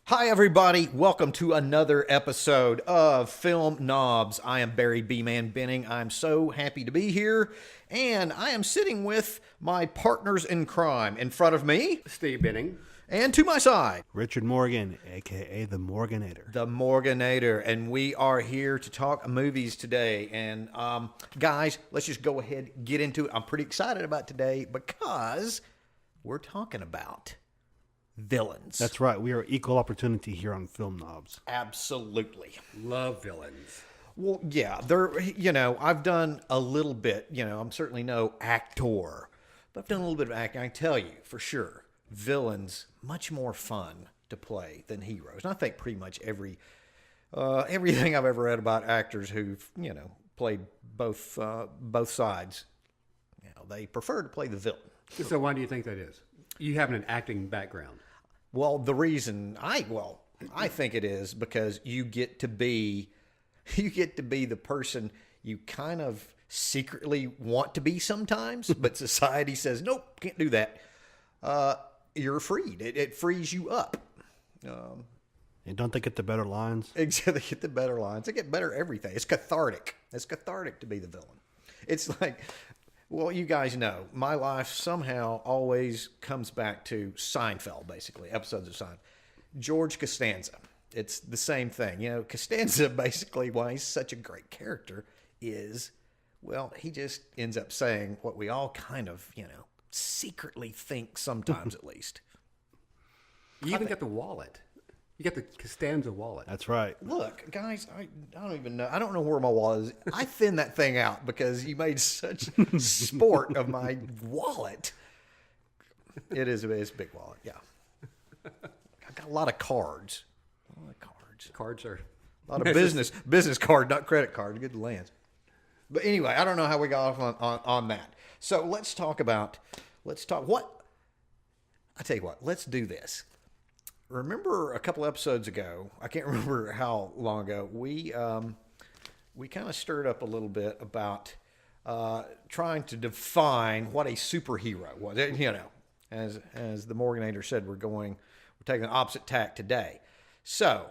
Hi, everybody. Welcome to another episode of Film Nobs. I am Barry B-Man Benning. I'm so happy to be here, and I am sitting with my partners in crime. In front of me, Steve Benning. And to my side, Richard Morgan, a.k.a. the Morganator. The Morganator, and we are here to talk movies today. And guys, let's just go ahead and get into it. I'm pretty excited about today because we're talking about villains. That's right. We are equal opportunity here on Film Nobs. Absolutely. Love villains. Well, yeah, I've done a little bit, I'm certainly no actor, but I've done a little bit of acting. I can tell you for sure, villains, much more fun to play than heroes. And I think pretty much everything I've ever read about actors who've, played both sides, they prefer to play the villain. So why do you think that is? You have an acting background. Well, the reason I think it is because you get to be the person you kind of secretly want to be sometimes, but society says, nope, can't do that. You're freed. It frees you up. And don't they get the better lines? Exactly, they get the better lines. They get better everything. It's cathartic. It's cathartic to be the villain. It's like, well, you guys know, my life somehow always comes back to Seinfeld, basically, episodes of Seinfeld. George Costanza. It's the same thing. Costanza, basically, why he's such a great character is, well, he just ends up saying what we all kind of, secretly think sometimes at least. You even got the wallet. You got the Costanza wallet. That's right. Look, guys, I don't even know. I don't know where my wallet is. I thinned that thing out because you made such sport of my wallet. It's a big wallet, yeah. I got a lot of cards. Cards are a lot of business card, not credit card. Good lands. But anyway, I don't know how we got off on that. So let's talk. Let's do this. Remember a couple episodes ago, I can't remember how long ago, we kind of stirred up a little bit about trying to define what a superhero was. As the Morganator said, we're taking the opposite tack today. So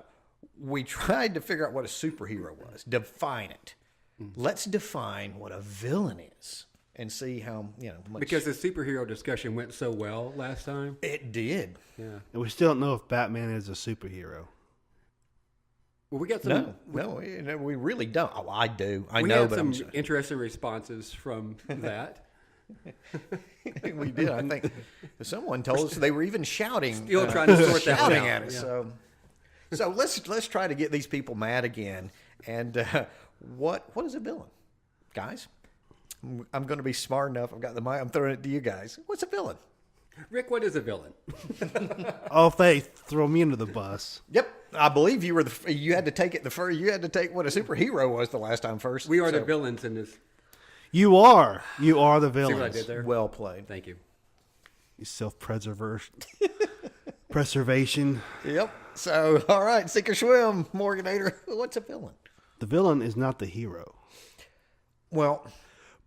we tried to figure out what a superhero was, define it. Let's define what a villain is. And see how, much... Because the superhero discussion went so well last time. It did. Yeah. And we still don't know if Batman is a superhero. Well, we got some... No, we really don't. Oh, I do. I we know, had but some interesting responses from that. We did. I think someone told us they were even shouting. Still trying to sort that shouting out. At us. Yeah. So let's try to get these people mad again. And what is a villain, guys? I'm going to be smart enough. I've got the mic. I'm throwing it to you guys. What's a villain? Rick, what is a villain? Oh, if they throw me into the bus. Yep, I believe you were you had to take it the first. You had to take what a superhero was the last time first. We are the villains in this. You are the villains. See what I did there? Well played. Thank you. Preservation. Yep. So, all right, sink or swim, Morganator. What's a villain? The villain is not the hero. Well,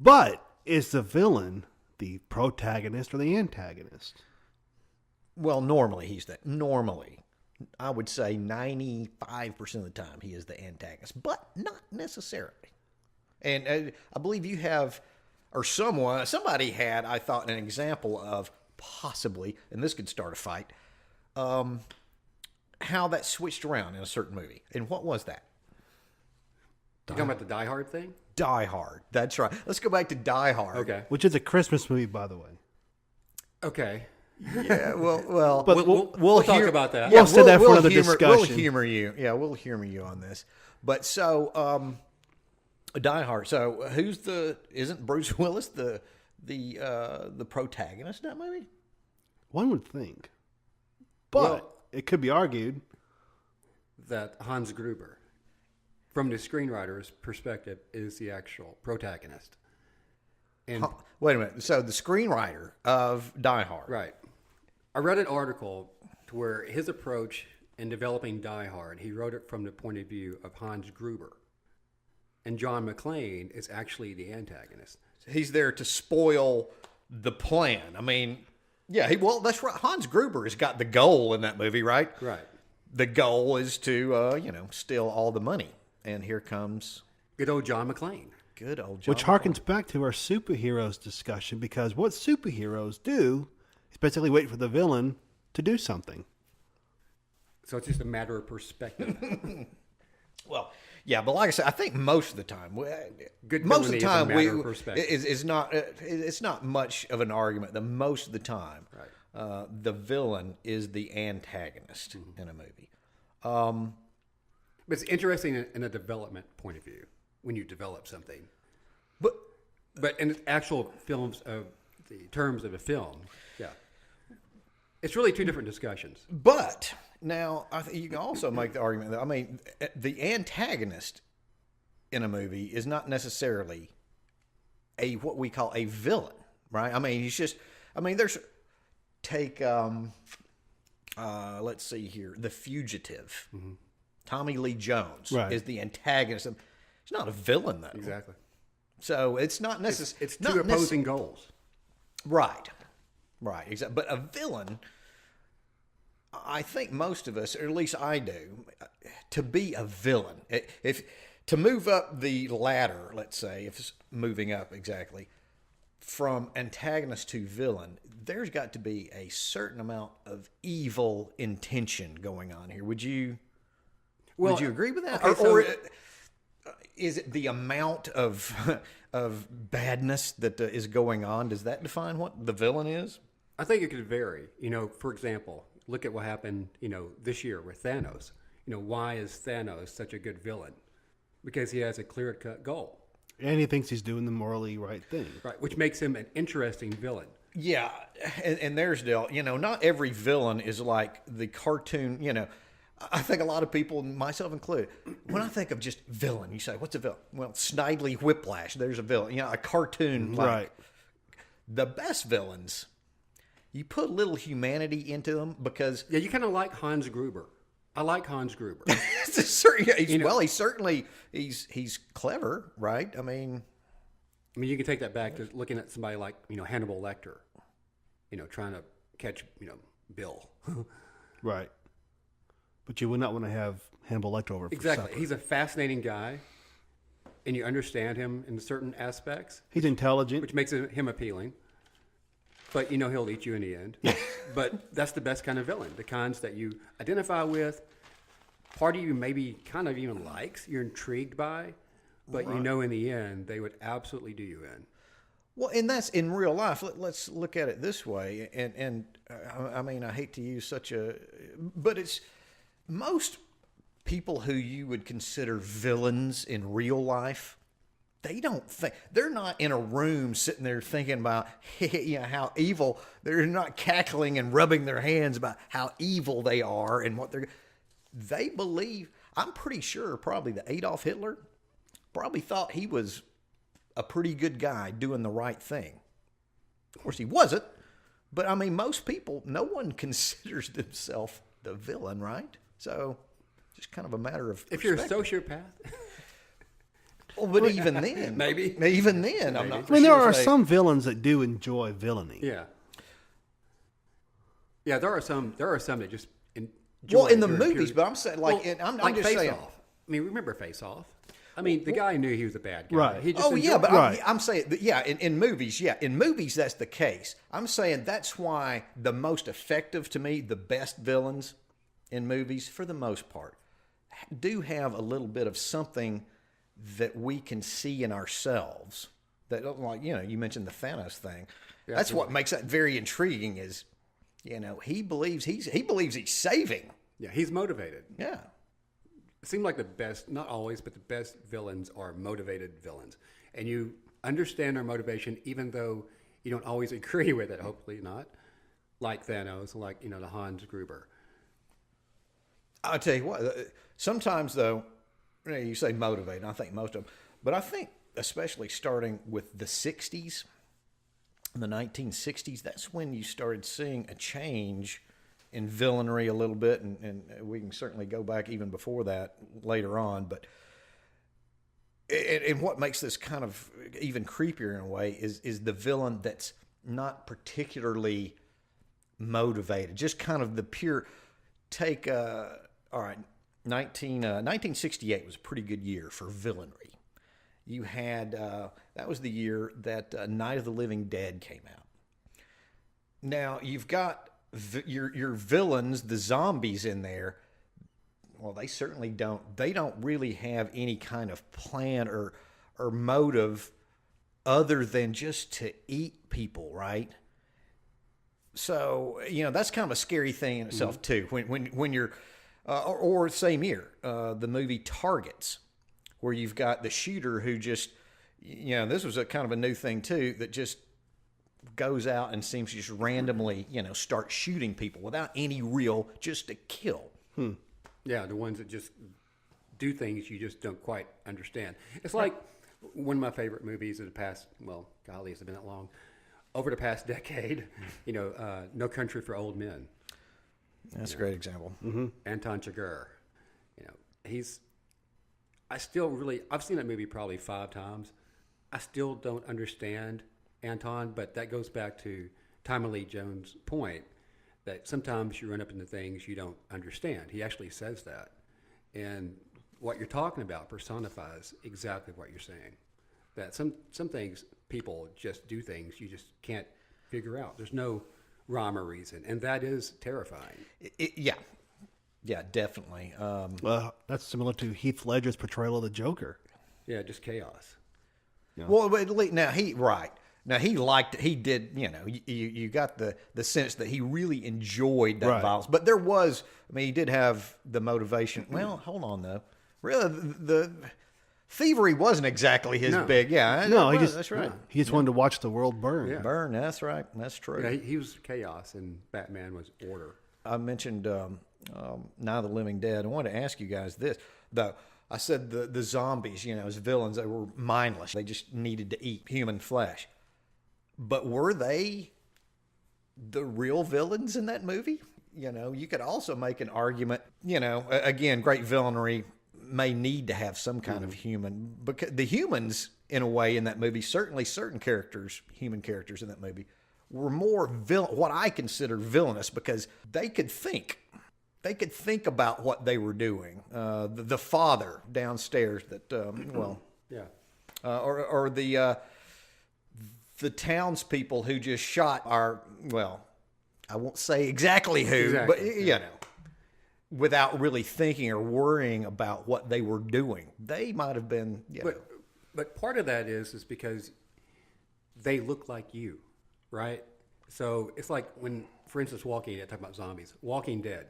but is the villain the protagonist or the antagonist? Well, normally he's that. Normally, I would say 95% of the time he is the antagonist, but not necessarily. And I believe you have, or somebody had, I thought, an example of possibly, and this could start a fight, how that switched around in a certain movie. And what was that? You talking about the Die Hard thing? Die Hard. That's right. Let's go back to Die Hard. Okay. Which is a Christmas movie, by the way. Okay. Yeah, well, but we'll talk about that. We'll set that for another discussion. We'll humor you. Yeah, we'll humor you on this. But so, Die Hard. So, isn't Bruce Willis the protagonist in that movie? One would think, but it could be argued that Hans Gruber, from the screenwriter's perspective, is the actual protagonist. And wait a minute. So the screenwriter of Die Hard. Right. I read an article to where his approach in developing Die Hard, he wrote it from the point of view of Hans Gruber. And John McClane is actually the antagonist. He's there to spoil the plan. I mean, yeah, well, that's right. Hans Gruber has got the goal in that movie, right? Right. the goal is to, steal all the money. And here comes Good old John McClane. good old John. Which harkens back to our superheroes discussion, because what superheroes do is basically wait for the villain to do something. So it's just a matter of perspective. Well, yeah, but like I said, I think most of the time, Good most of villainy the is a time, matter of perspective. is not. It's not much of an argument. The most of the time, Right. the villain is the antagonist in a movie. But it's interesting in a development point of view when you develop something. But in actual films of the terms of a film, yeah, it's really two different discussions. But now I think you can also make the argument that, I mean, the antagonist in a movie is not necessarily what we call a villain, right? I mean, take let's see here, The Fugitive. Mm-hmm. Tommy Lee Jones Right. is the antagonist. He's not a villain though. Exactly. So it's not necessarily It's two opposing goals. Right. Exactly. But a villain, I think most of us, or at least I do, to be a villain, if to move up the ladder, let's say, if it's moving up exactly, from antagonist to villain, there's got to be a certain amount of evil intention going on here. Would you agree with that? Okay, or is it the amount of badness that is going on? Does that define what the villain is? I think it could vary. For example, look at what happened, this year with Thanos. Why is Thanos such a good villain? Because he has a clear-cut goal. And he thinks he's doing the morally right thing. Right, which makes him an interesting villain. Yeah, and there's Dale. Not every villain is like the cartoon. I think a lot of people, myself included, when I think of just villain, you say, "What's a villain?" Well, Snidely Whiplash. There's a villain. A cartoon. Right. The best villains, you put a little humanity into them because Yeah, you kind of like Hans Gruber. I like Hans Gruber. he's clever, right? I mean, you can take that back to looking at somebody like, Hannibal Lecter, trying to catch, Bill. Right. But you would not want to have Hannibal Lecter over for Exactly. supper. He's a fascinating guy, and you understand him in certain aspects, He's intelligent. which makes him appealing. But he'll eat you in the end. But that's the best kind of villain, the kinds that you identify with. Part of you maybe kind of even likes, you're intrigued by, but in the end, they would absolutely do you in. well, and that's in real life. Let's look at it this way. And I mean, I hate to use but it's most people who you would consider villains in real life. They're not in a room sitting there thinking about how evil. They're not cackling and rubbing their hands about how evil they are and what they believe. I'm pretty sure probably that Adolf Hitler probably thought he was a pretty good guy doing the right thing. Of course, he wasn't. But I mean, most people, no one considers themselves the villain, right? So just kind of a matter of If you're a perspective. sociopath, Well, but even then, Maybe. even then, I'm not. I mean, there sure are if they- some villains that do enjoy villainy. yeah. Yeah, there are some that just enjoy Well, in the your movies, purity. but I'm saying I'm just Face saying. Off. Remember Face Off? The guy knew he was a bad guy. Right. He just Oh yeah, enjoyed but it. Right. I'm saying that, in movies, in movies that's the case. I'm saying that's why the most effective to me, the best villains in movies, for the most part, do have a little bit of something that we can see in ourselves. That, like, you mentioned the Thanos thing. Yeah, That's what makes that very intriguing. Is he believes he's saving. Yeah, he's motivated. Yeah. It seemed like the best, not always, but the best villains are motivated villains. And you understand their motivation even though you don't always agree with it, hopefully not. Like Thanos, like, the Hans Gruber. I'll tell you what, sometimes though, you say motivated, I think most of them, but I think especially starting with the 60s, the 1960s, that's when you started seeing a change in villainy a little bit, and we can certainly go back even before that later on, but and what makes this kind of even creepier in a way is the villain that's not particularly motivated, just kind of the pure, take all right, 1968 was a pretty good year for villainry. You had, that was the year that Night of the Living Dead came out. Now, you've got your villains, the zombies in there. Well, they certainly they don't really have any kind of plan or motive other than just to eat people, right? So, that's kind of a scary thing in itself, too. When you're, or same year, the movie Targets, where you've got the shooter who just, this was a kind of a new thing, too, that just goes out and seems to just randomly, start shooting people without any real, just to kill. Yeah, the ones that just do things you just don't quite understand. It's like one of my favorite movies of the past, well, golly, it's been that long, over the past decade, No Country for Old Men. That's a great example. Anton Chigurh. I've seen that movie probably 5 times. I still don't understand Anton, but that goes back to Tommy Lee Jones' point that sometimes you run up into things you don't understand. He actually says that. And what you're talking about personifies exactly what you're saying. That some things, people just do things you just can't figure out. There's no rhyme or reason. And that is terrifying. Yeah. Yeah, definitely. Well, that's similar to Heath Ledger's portrayal of the Joker. Yeah, just chaos. Yeah. Well, now he did, you got the sense that he really enjoyed that violence. But there was, he did have the motivation. Well, hold on, though. Really, the thievery wasn't exactly his big. Yeah, no, that's right. He just wanted to watch the world burn. Yeah. Burn, that's right. That's true. Yeah, he was chaos and Batman was order. I mentioned Night of the Living Dead. I wanted to ask you guys this, though. I said the zombies, as villains, they were mindless. They just needed to eat human flesh. But were they the real villains in that movie? You could also make an argument, again, great villainy may need to have some kind of human, because the humans, in a way, in that movie, certainly certain characters, human characters in that movie, were more what I consider villainous, because they could think. They could think about what they were doing. The father downstairs that, or the townspeople who just shot I won't say exactly who, but without really thinking or worrying about what they were doing. They might have been, But part of that is because they look like you, right? So it's like when, for instance, talking about zombies, Walking Dead.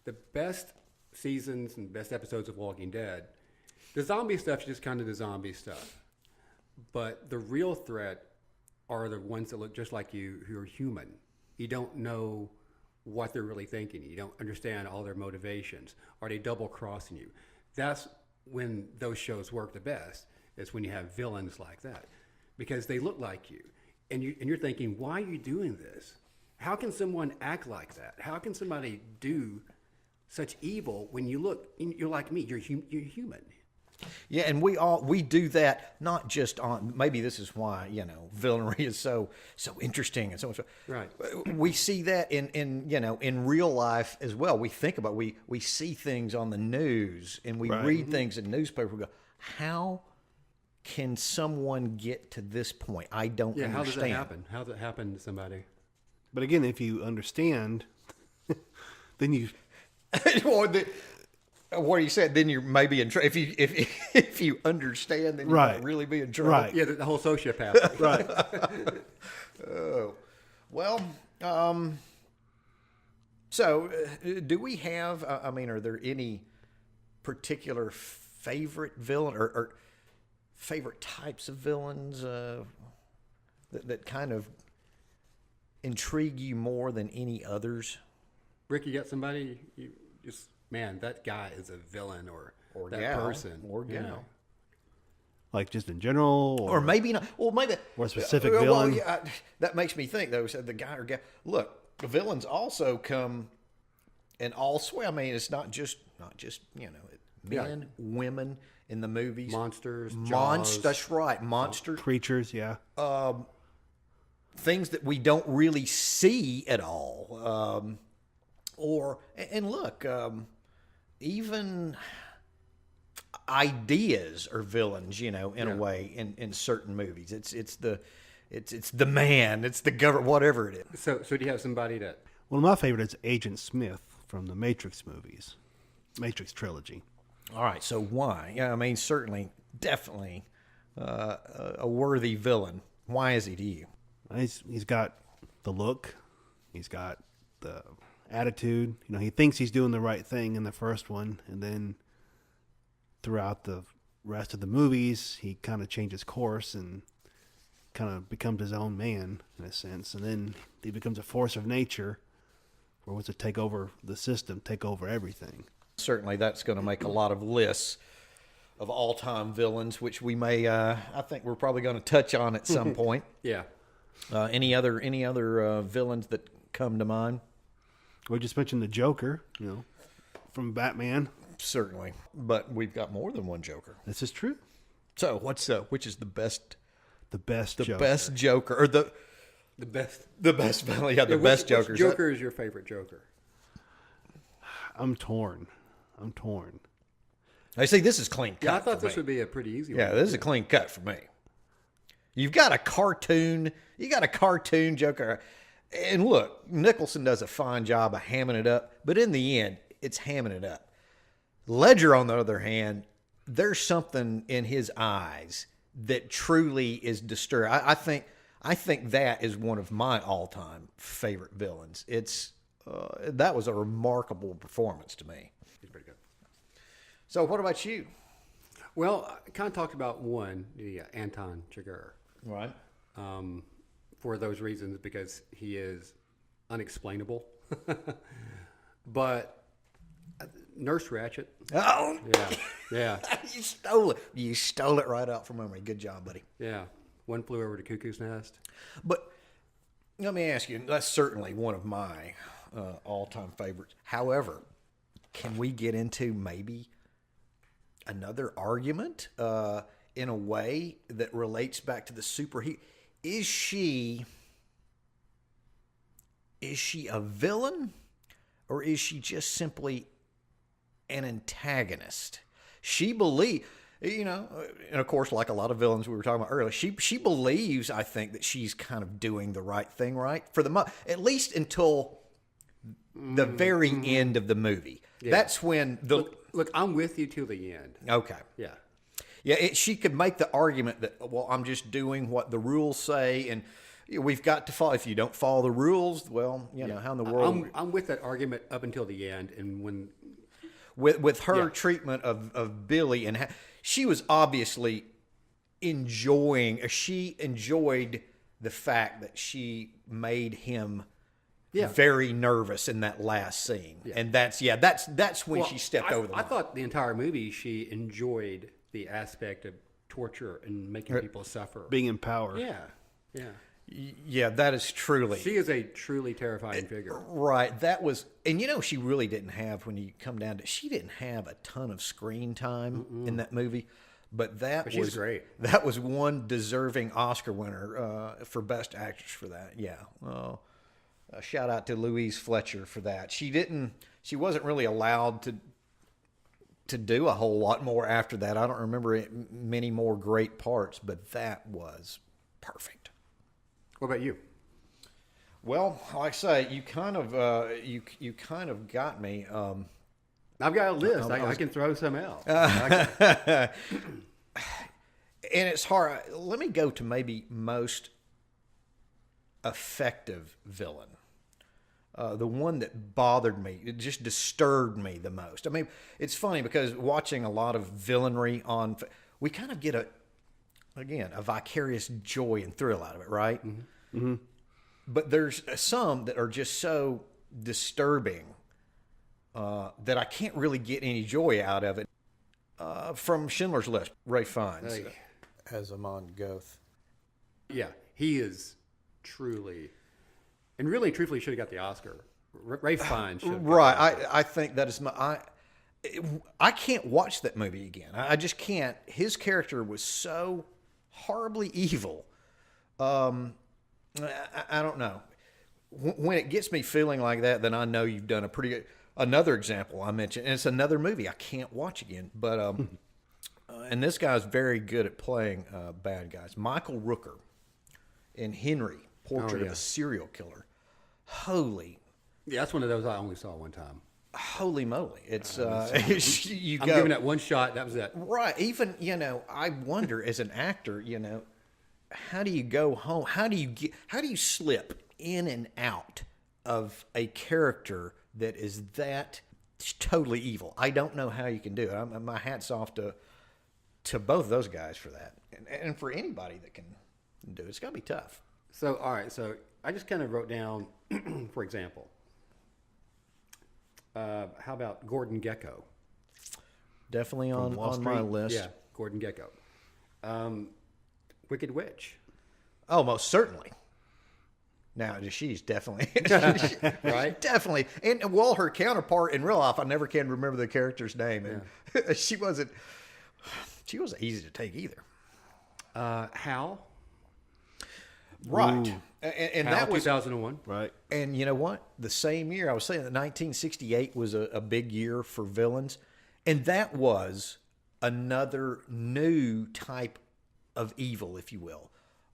The best seasons and best episodes of Walking Dead, the zombie stuff is just kind of the zombie stuff. But the real threat are the ones that look just like you, who are human. You don't know what they're really thinking. You don't understand all their motivations. Are they double-crossing you? That's when those shows work the best, is when you have villains like that. Because they look like you. And you're thinking, why are you doing this? How can someone act like that? How can somebody do such evil when you're like me, you're human. Yeah, and we do that not just on, maybe this is why, villainy is so interesting and so much. Right. We see that in real life as well. We think about, we see things on the news and we read things in newspapers. We go, how can someone get to this point? I don't understand. How does that happen? How does it happen to somebody? But again, if you understand, then you... What you said, then you're maybe in trouble. If you understand, then you might really be in trouble. Right. Yeah, the whole sociopath. Right. Oh, well. So, do we have? Are there any particular favorite villain or favorite types of villains that kind of intrigue you more than any others? Rick, you got somebody? You just, man, that guy is a villain, or that gal, person, or gal. Like just in general, or maybe not. Well, maybe or a specific villain. Well, yeah, that makes me think though. Said the guy or gal. Look, the villains also come in all sway. It's not just men, women in the movies, monsters. That's right, monsters, creatures. Yeah. Things that we don't really see at all. And look, even ideas are villains, in a way in certain movies. It's the man, it's the government, whatever it is. So do you have somebody that? One of my favorites is Agent Smith from the Matrix movies, Matrix trilogy. All right, so why? Yeah, I mean, certainly, definitely a worthy villain. Why is he to you? He's got the look, he's got the attitude. He thinks he's doing the right thing in the first one, and then throughout the rest of the movies, he kind of changes course and kind of becomes his own man in a sense, and then he becomes a force of nature, where wants to take over the system, take over everything. Certainly, that's going to make a lot of lists of all-time villains, which we may, I think we're probably going to touch on at some point. Yeah. Any other villains that come to mind? We just mentioned the Joker, from Batman. Certainly, but we've got more than one Joker. This is true. So, which is the best? The best Joker. Best Joker, or the best villain? Yeah, the best Joker. Which Joker is your favorite Joker? I'm torn. I see. This is clean cut. Yeah, I thought this would be a pretty easy one. Yeah, this is a clean cut for me. You got a cartoon Joker. And look, Nicholson does a fine job of hamming it up, but in the end, it's hamming it up. Ledger, on the other hand, there's something in his eyes that truly is disturbing. I think that is one of my all-time favorite villains. That was a remarkable performance to me. He's pretty good. So, what about you? Well, I kind of talked about one, the Anton Chigurh. Right. For those reasons, because he is unexplainable. But Nurse Ratched. Oh, Yeah. You stole it right out from memory. Good job, buddy. Yeah. One Flew Over the Cuckoo's Nest. But let me ask you, that's certainly one of my all-time favorites. However, can we get into maybe another argument in a way that relates back to the superhero? Is she a villain, or is she just simply an antagonist? She believes, and of course, like a lot of villains we were talking about earlier, she believes, I think, that she's kind of doing the right thing, right? at least until the very end of the movie. Yeah. That's when Look, I'm with you till the end. Okay. Yeah. Yeah, she could make the argument that, well, I'm just doing what the rules say, and we've got to follow. If you don't follow the rules, well, how in the world? I'm with that argument up until the end, and when with her treatment of Billy, and she was obviously she enjoyed the fact that she made him very nervous in that last scene, and that's when she stepped over the line. I thought the entire movie she enjoyed the aspect of torture and making people suffer, being in power. Yeah, that is truly. She is a truly terrifying figure. Right. That was, and she really didn't have, when you come down to, she didn't have a ton of screen time in that movie, but she's great. That was one deserving Oscar winner for Best Actress for that. Yeah. A shout out to Louise Fletcher for that. She wasn't really allowed to do a whole lot more after that. I don't remember many more great parts, but that was perfect. What about you? Well, like I say, you kind of got me. I've got a list. I can throw some out. And it's hard. Let me go to maybe most effective villain. The one that bothered me, it just disturbed me the most. I mean, it's funny because watching a lot of villainry we kind of get a vicarious joy and thrill out of it, right? Mm-hmm. Mm-hmm. But there's some that are just so disturbing that I can't really get any joy out of it. From Schindler's List, Ralph Fiennes as Amon Goth. Yeah, he is truly, and really truthfully should have got the Oscar. Ralph Fiennes should have got right. the Oscar. I think that is I can't watch that movie again. I just can't. His character was so horribly evil. I don't know. When it gets me feeling like that, then I know you've done a pretty good. another example I mentioned, and it's another movie I can't watch again, but and this guy's very good at playing bad guys. Michael Rooker in Henry, Portrait of a Serial Killer. Holy that's one of those I only saw one time. Holy moly! It's you I'm go giving that one shot. That was it. right. Even I wonder as an actor, how do you go home? How do you slip in and out of a character that is that totally evil? I don't know how you can do it. My hat's off to both of those guys for that, and for anybody that can do it. It's got to be tough. So all right. So I just kind of wrote down, for example. How about Gordon Gekko? Definitely on my list. Yeah, Gordon Gekko. Wicked Witch. Oh, most certainly. Now she's definitely Right? Definitely, and well, her counterpart in real life, I never can remember the character's name, and she wasn't easy to take either. Hal. Right, and Hal, that was 2001. Right. And you know what? The same year, I was saying that 1968 was a big year for villains. And that was another new type of evil, if you will.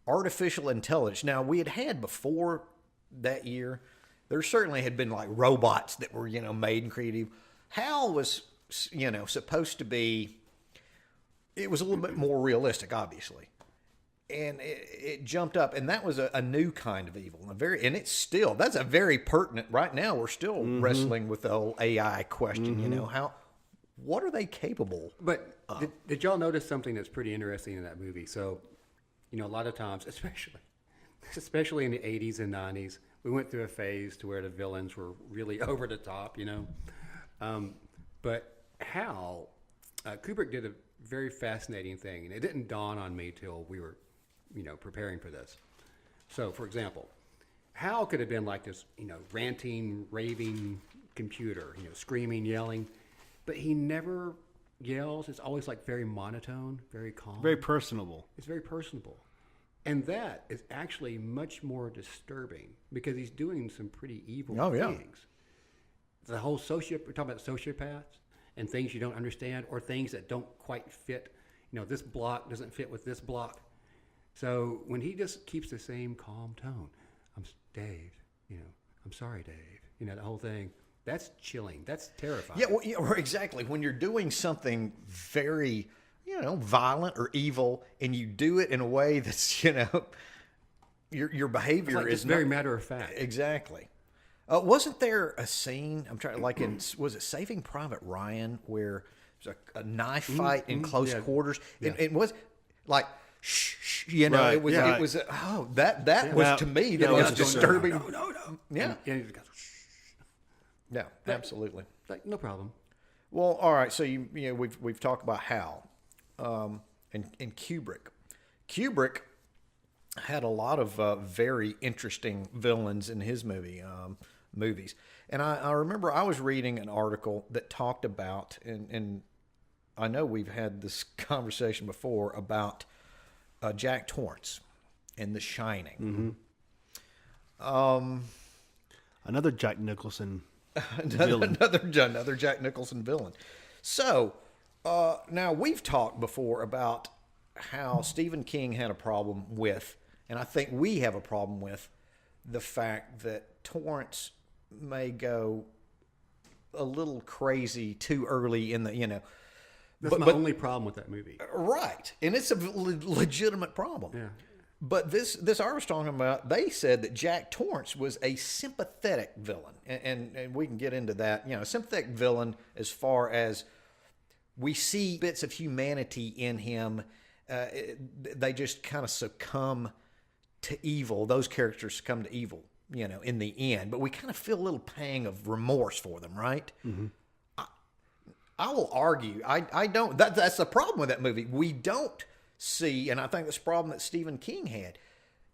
Artificial intelligence. Now, we had before that year, there certainly had been like robots that were, made and creative. Hal was, supposed to be, it was a little bit more realistic, obviously. And it jumped up, and that was a new kind of evil, and that's a very pertinent. Right now, we're still wrestling with the whole AI question. What are they capable? But did y'all notice something that's pretty interesting in that movie? So, a lot of times, especially in the 80s and 90s, we went through a phase to where the villains were really over the top. But Hal, Kubrick did a very fascinating thing, and it didn't dawn on me till we were preparing for this. So, for example, Hal could have been like this, ranting, raving computer, screaming, yelling, but he never yells. It's always like very monotone, very calm. Very personable. It's very personable. And that is actually much more disturbing because he's doing some pretty evil things. The whole we're talking about sociopaths and things you don't understand or things that don't quite fit. This block doesn't fit with this block. So when he just keeps the same calm tone, Dave, I'm sorry, Dave, the whole thing, that's chilling. That's terrifying. Yeah, well, exactly. When you're doing something very, violent or evil, and you do it in a way that's, your behavior it's like is very matter of fact. Exactly. Wasn't there a scene? I'm trying was it Saving Private Ryan where there's a knife fight in close quarters? Yeah. It was like. Shh, Right, it was. yeah. It was. That was to me that was disturbing. No. Yeah. And he just goes, Yeah, absolutely. like, no problem. Well, all right. So we've talked about Hal, and Kubrick. Kubrick had a lot of very interesting villains in his movies, and I remember I was reading an article that talked about, and I know we've had this conversation before about Jack Torrance in The Shining. Another Jack Nicholson another Jack Nicholson villain. So now we've talked before about how Stephen King had a problem with, and I think we have a problem with, the fact that Torrance may go a little crazy too early in the That's my only problem with that movie. Right, and it's a legitimate problem. Yeah. But this artist talking about, they said that Jack Torrance was a sympathetic villain, and we can get into that. A sympathetic villain as far as we see bits of humanity in him. They just kind of succumb to evil. Those characters succumb to evil, in the end. But we kind of feel a little pang of remorse for them, right? Mm-hmm. I will argue. I don't. That's the problem with that movie. We don't see, and I think that's the problem that Stephen King had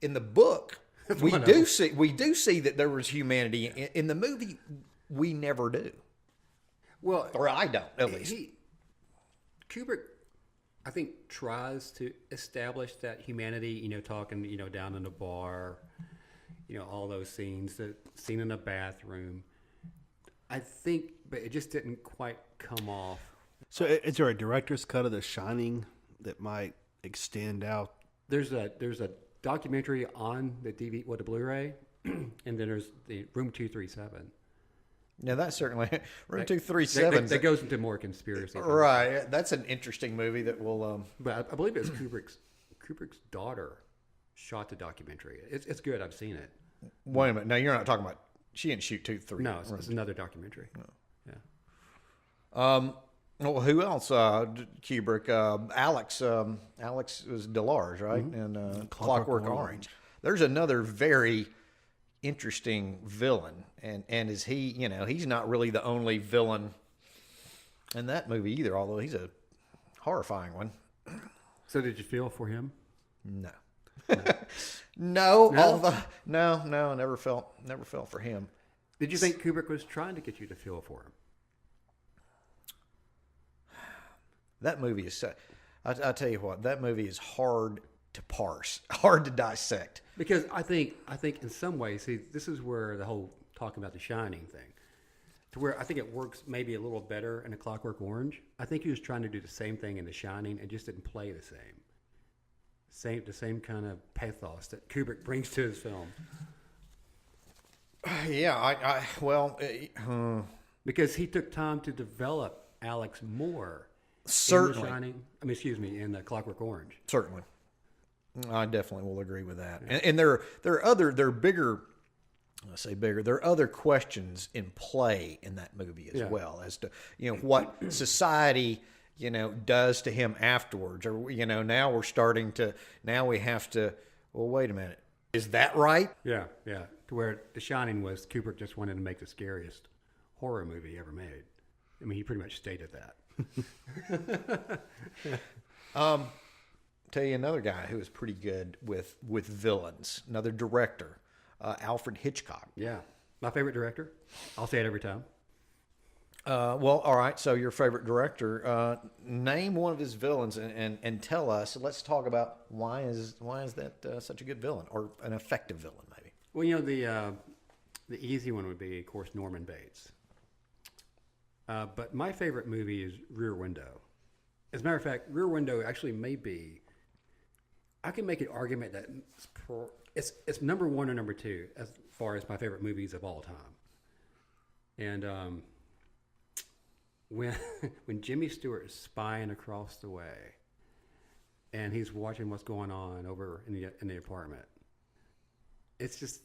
in the book. We do see that there was humanity in the movie. We never do. Well, or I don't, at least. Kubrick, I think, tries to establish that humanity. Talking, down in the bar, all those scenes, the scene in the bathroom. I think but it just didn't quite come off. So is there a director's cut of The Shining that might extend out? There's a documentary on the the Blu-ray, and then there's the Room 237. Now that's certainly Room 237. That goes into more conspiracy. Right. That's an interesting movie that will. But I believe it's Kubrick's daughter shot the documentary. It's good. I've seen it. Wait a minute. Now you're not talking about. She didn't shoot 237. No, it's another documentary. No. Yeah. Well, who else? Kubrick. Alex was Delars, right? Mm-hmm. And Clockwork Orange. There's another very interesting villain, and is he? He's not really the only villain in that movie either. Although he's a horrifying one. So did you feel for him? No. No. No. Never felt for him. Did you think Kubrick was trying to get you to feel for him? That movie is. I tell you what, that movie is hard to parse, hard to dissect. Because I think in some ways, see, this is where the whole talking about The Shining thing, to where I think it works maybe a little better in A Clockwork Orange. I think he was trying to do the same thing in The Shining and just didn't play the same. The same kind of pathos that Kubrick brings to his film. Yeah, because he took time to develop Alex more. Certainly. In The Shining, in The Clockwork Orange. Certainly. I definitely will agree with that. And there are bigger, I say bigger, there are other questions in play in that movie as well as to, what society, does to him afterwards. Or, now we have to, well, wait a minute. Is that right? Yeah. To where The Shining was, Kubrick just wanted to make the scariest horror movie ever made. I mean, he pretty much stated that. Tell you another guy who was pretty good with villains. Another director, Alfred Hitchcock. Yeah, my favorite director. I'll say it every time. Well, all right. So your favorite director. Name one of his villains and tell us. Let's talk about why is that such a good villain or an effective villain, maybe. Well, the easy one would be, of course, Norman Bates. But my favorite movie is Rear Window. As a matter of fact, Rear Window actually may be. I can make an argument that it's number one or number two as far as my favorite movies of all time. And when Jimmy Stewart is spying across the way, and he's watching what's going on over in the apartment, it's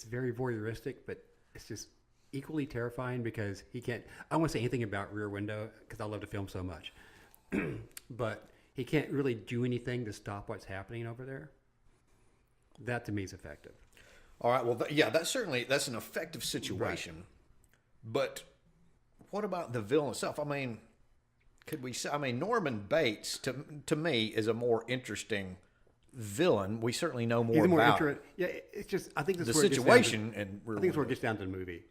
very voyeuristic, but it's just equally terrifying because he can't. I don't want to say anything about Rear Window because I love the film so much, but he can't really do anything to stop what's happening over there. That to me is effective. All right. Well, that's an effective situation. Right. But what about the villain itself? I mean, could we say? I mean, Norman Bates to me is a more interesting villain. We certainly know more about. Yeah, it's just I think the situation, and I think it's where it gets down to the movie.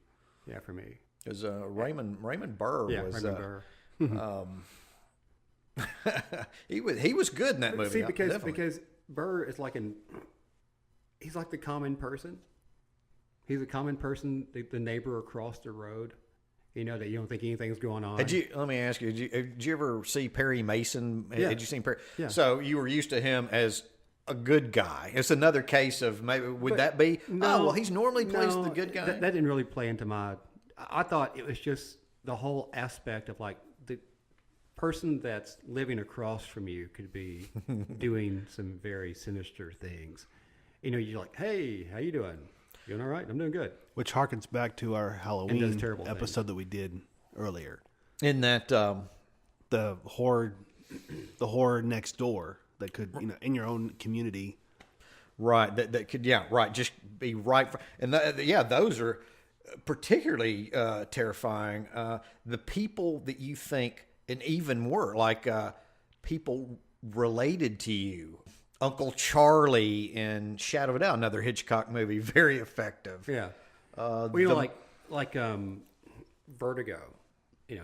Yeah, for me, because Raymond Burr was. Raymond Burr. He was good in that movie. See, because Burr is he's like the common person. He's a common person, the neighbor across the road. That you don't think anything's going on. Let me ask you: Did you ever see Perry Mason? Yeah. Had you seen Perry? Yeah. So you were used to him as a good guy. It's another case of maybe that be? No, well, he's normally plays the good guy. That didn't really play into my. I thought it was just the whole aspect of the person that's living across from you could be doing some very sinister things. You're like, hey, how you doing? You doing all right? I'm doing good. Which harkens back to our Halloween episode things that we did earlier. In that the horror next door that could in your own community, right? That could just be right. And those are particularly terrifying. The people that you think, and even were people related to you. Uncle Charlie in Shadow of a Doubt, another Hitchcock movie, very effective. Yeah. Vertigo,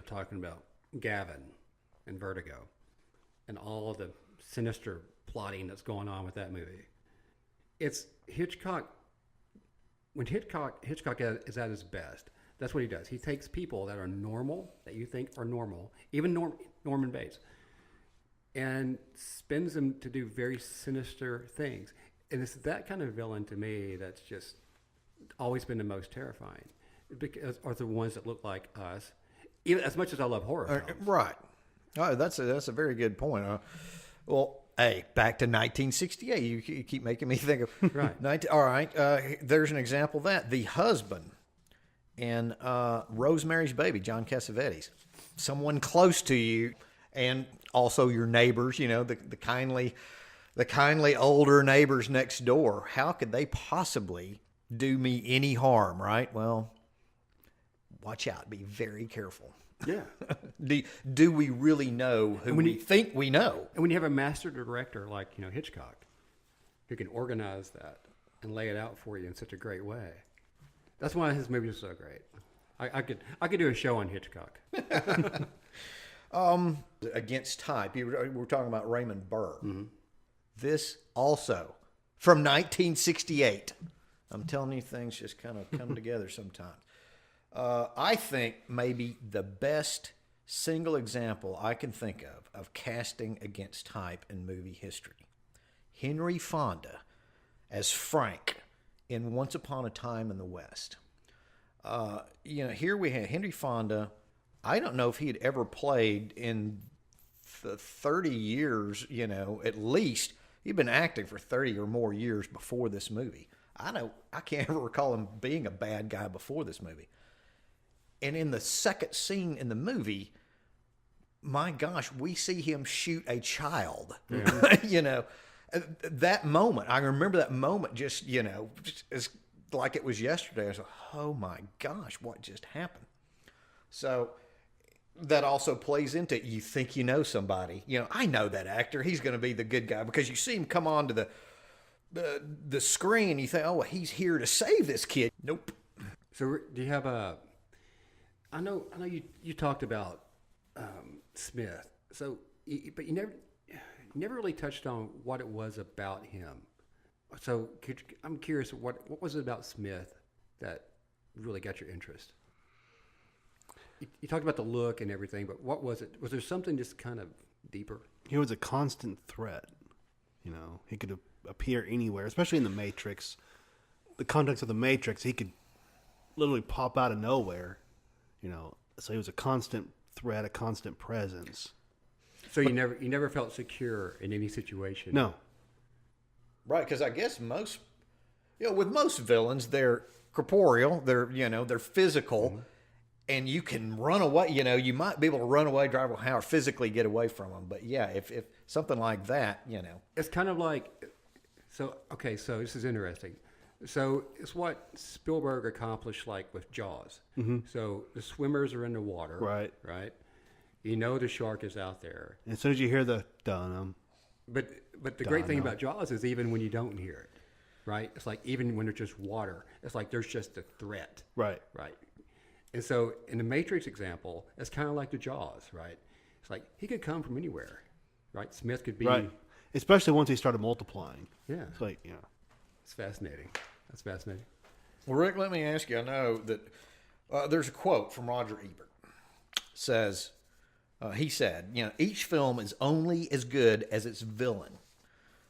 talking about Gavin and Vertigo and all of the sinister plotting that's going on with that movie. It's Hitchcock. When Hitchcock is at his best, That's what he does. He takes people that are normal, that you think are normal, even Norman Bates, and spins them to do very sinister things. And it's that kind of villain to me that's just always been the most terrifying, because are the ones that look like us. Even as much as I love horror films. Right. Oh, that's a very good point. Well, hey, back to 1968. You keep making me think of Right. All right. There's an example of that. The husband in Rosemary's Baby, John Cassavetes, someone close to you, and also your neighbors. You know, the kindly older neighbors next door. How could they possibly do me any harm? Right. Well, watch out. Be very careful. Yeah. Do we really know who we think we know? And when you have a master director like, Hitchcock, who can organize that and lay it out for you in such a great way, that's why his movies are so great. I could do a show on Hitchcock. Against type, we're talking about Raymond Burr. Mm-hmm. This also from 1968. I'm telling you, things just kind of come together sometimes. I think maybe the best single example I can think of casting against type in movie history. Henry Fonda as Frank in Once Upon a Time in the West. Here we have Henry Fonda. I don't know if he had ever played in the 30 years, at least. He'd been acting for 30 or more years before this movie. I can't ever recall him being a bad guy before this movie. And in the second scene in the movie, my gosh, we see him shoot a child. Yeah. That moment, I remember that moment just as like it was yesterday. I was like, oh my gosh, what just happened? So that also plays into, you think you know somebody. I know that actor. He's going to be the good guy because you see him come on to the screen. You think, oh, well, he's here to save this kid. Nope. So do you have I know you talked about Smith. So, but you never really touched on what it was about him. So I'm curious, what was it about Smith that really got your interest? You talked about the look and everything, but what was it? Was there something just kind of deeper? He was a constant threat. He could appear anywhere, especially in the Matrix. The context of the Matrix, he could literally pop out of nowhere. So he was a constant threat, a constant presence. So you never felt secure in any situation? No. Right, because I guess with most villains, they're corporeal, they're physical, mm-hmm. and you can run away. You might be able to run away, drive away, or physically get away from them. But yeah, if something like that, it's kind of like. So this is interesting. So it's what Spielberg accomplished, like with Jaws. Mm-hmm. So the swimmers are in the water, right? The shark is out there. And as soon as you hear the dun, but the great thing about Jaws is even when you don't hear it, right? It's like even when it's just water, it's like there's just a threat, right? And so in the Matrix example, it's kind of like the Jaws, right? It's like he could come from anywhere, right? Smith could be, right? Especially once he started multiplying. Yeah, it's like It's fascinating. That's fascinating. Well, Rick, let me ask you. I know that there's a quote from Roger Ebert. He said, each film is only as good as its villain.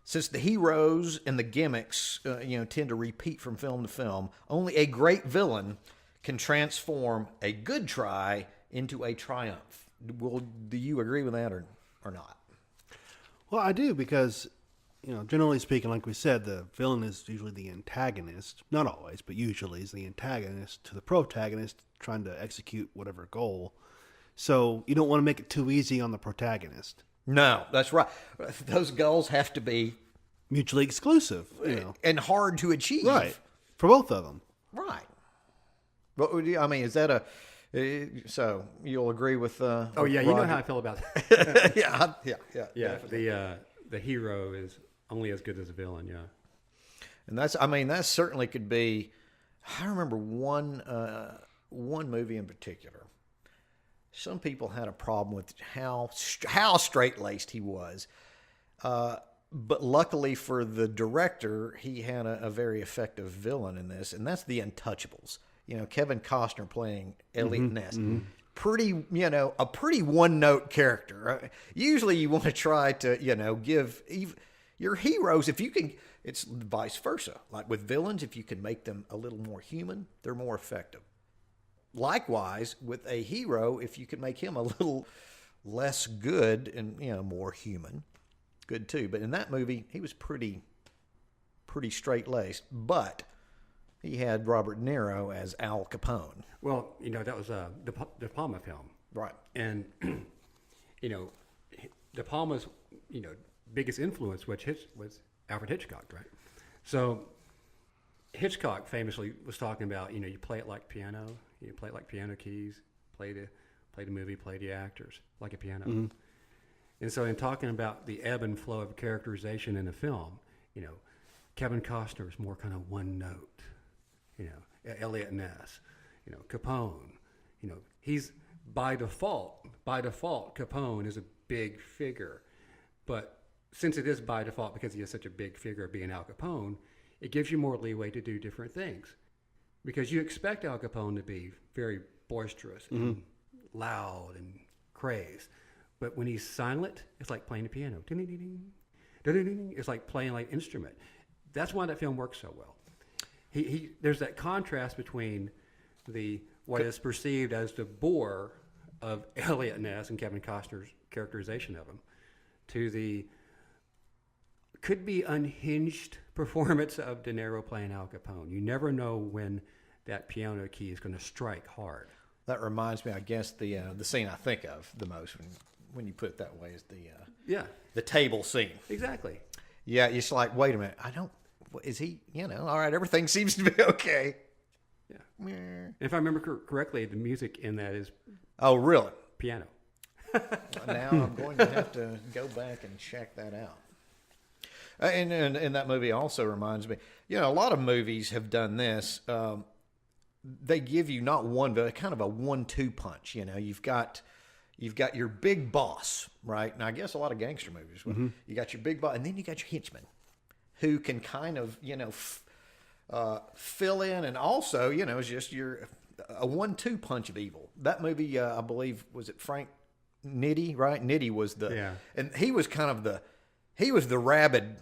Since the heroes and the gimmicks, tend to repeat from film to film, only a great villain can transform a good try into a triumph. Do you agree with that or not? Well, I do because... generally speaking, like we said, the villain is usually the antagonist. Not always, but usually is the antagonist to the protagonist trying to execute whatever goal. So you don't want to make it too easy on the protagonist. No, that's right. Those goals have to be mutually exclusive, and hard to achieve. Right, for both of them. Right. But I mean, is that so you'll agree with? Yeah, Roger? You know how I feel about that. Yeah. The hero is only as good as a villain, yeah. And that certainly could be. I remember one movie in particular. Some people had a problem with how straight-laced he was, but luckily for the director, he had a very effective villain in this, and that's The Untouchables. Kevin Costner playing Elliot Ness. Pretty, a pretty one-note character. Usually you want to try to, give your heroes, if you can, it's vice versa. Like with villains, if you can make them a little more human, they're more effective. Likewise, with a hero, if you can make him a little less good and, more human, good too. But in that movie, he was pretty straight-laced. But he had Robert De Niro as Al Capone. Well, that was a De Palma film. Right. And, De Palma's, biggest influence was Alfred Hitchcock, right? So Hitchcock famously was talking about, you play it like piano, you play it like piano keys, play the movie, play the actors like a piano. Mm-hmm. And so in talking about the ebb and flow of characterization in a film, Kevin Costner is more kind of one note, Elliot Ness, Capone, he's by default, Capone is a big figure. But since it is by default because he is such a big figure being Al Capone, it gives you more leeway to do different things. Because you expect Al Capone to be very boisterous and loud and crazed. But when he's silent, it's like playing the piano. It's like playing like an instrument. That's why that film works so well. There's that contrast between what is perceived as the bore of Elliot Ness and Kevin Costner's characterization of him to the could be unhinged performance of De Niro playing Al Capone. You never know when that piano key is going to strike hard. That reminds me, I guess, the scene I think of the most when you put it that way is the table scene. Exactly. Yeah, it's like, wait a minute, is he, all right, everything seems to be okay. Yeah. If I remember correctly, the music in that is oh, really? Piano. Now I'm going to have to go back and check that out. And that movie also reminds me, a lot of movies have done this. They give you not one, but kind of a 1-2 punch. You've got your big boss, right? And I guess a lot of gangster movies, you got your big boss, and then you got your henchman, who can kind of fill in, and also is just a 1-2 punch of evil. That movie, I believe, was it Frank Nitti, right? Nitti was and he was kind of the rabid,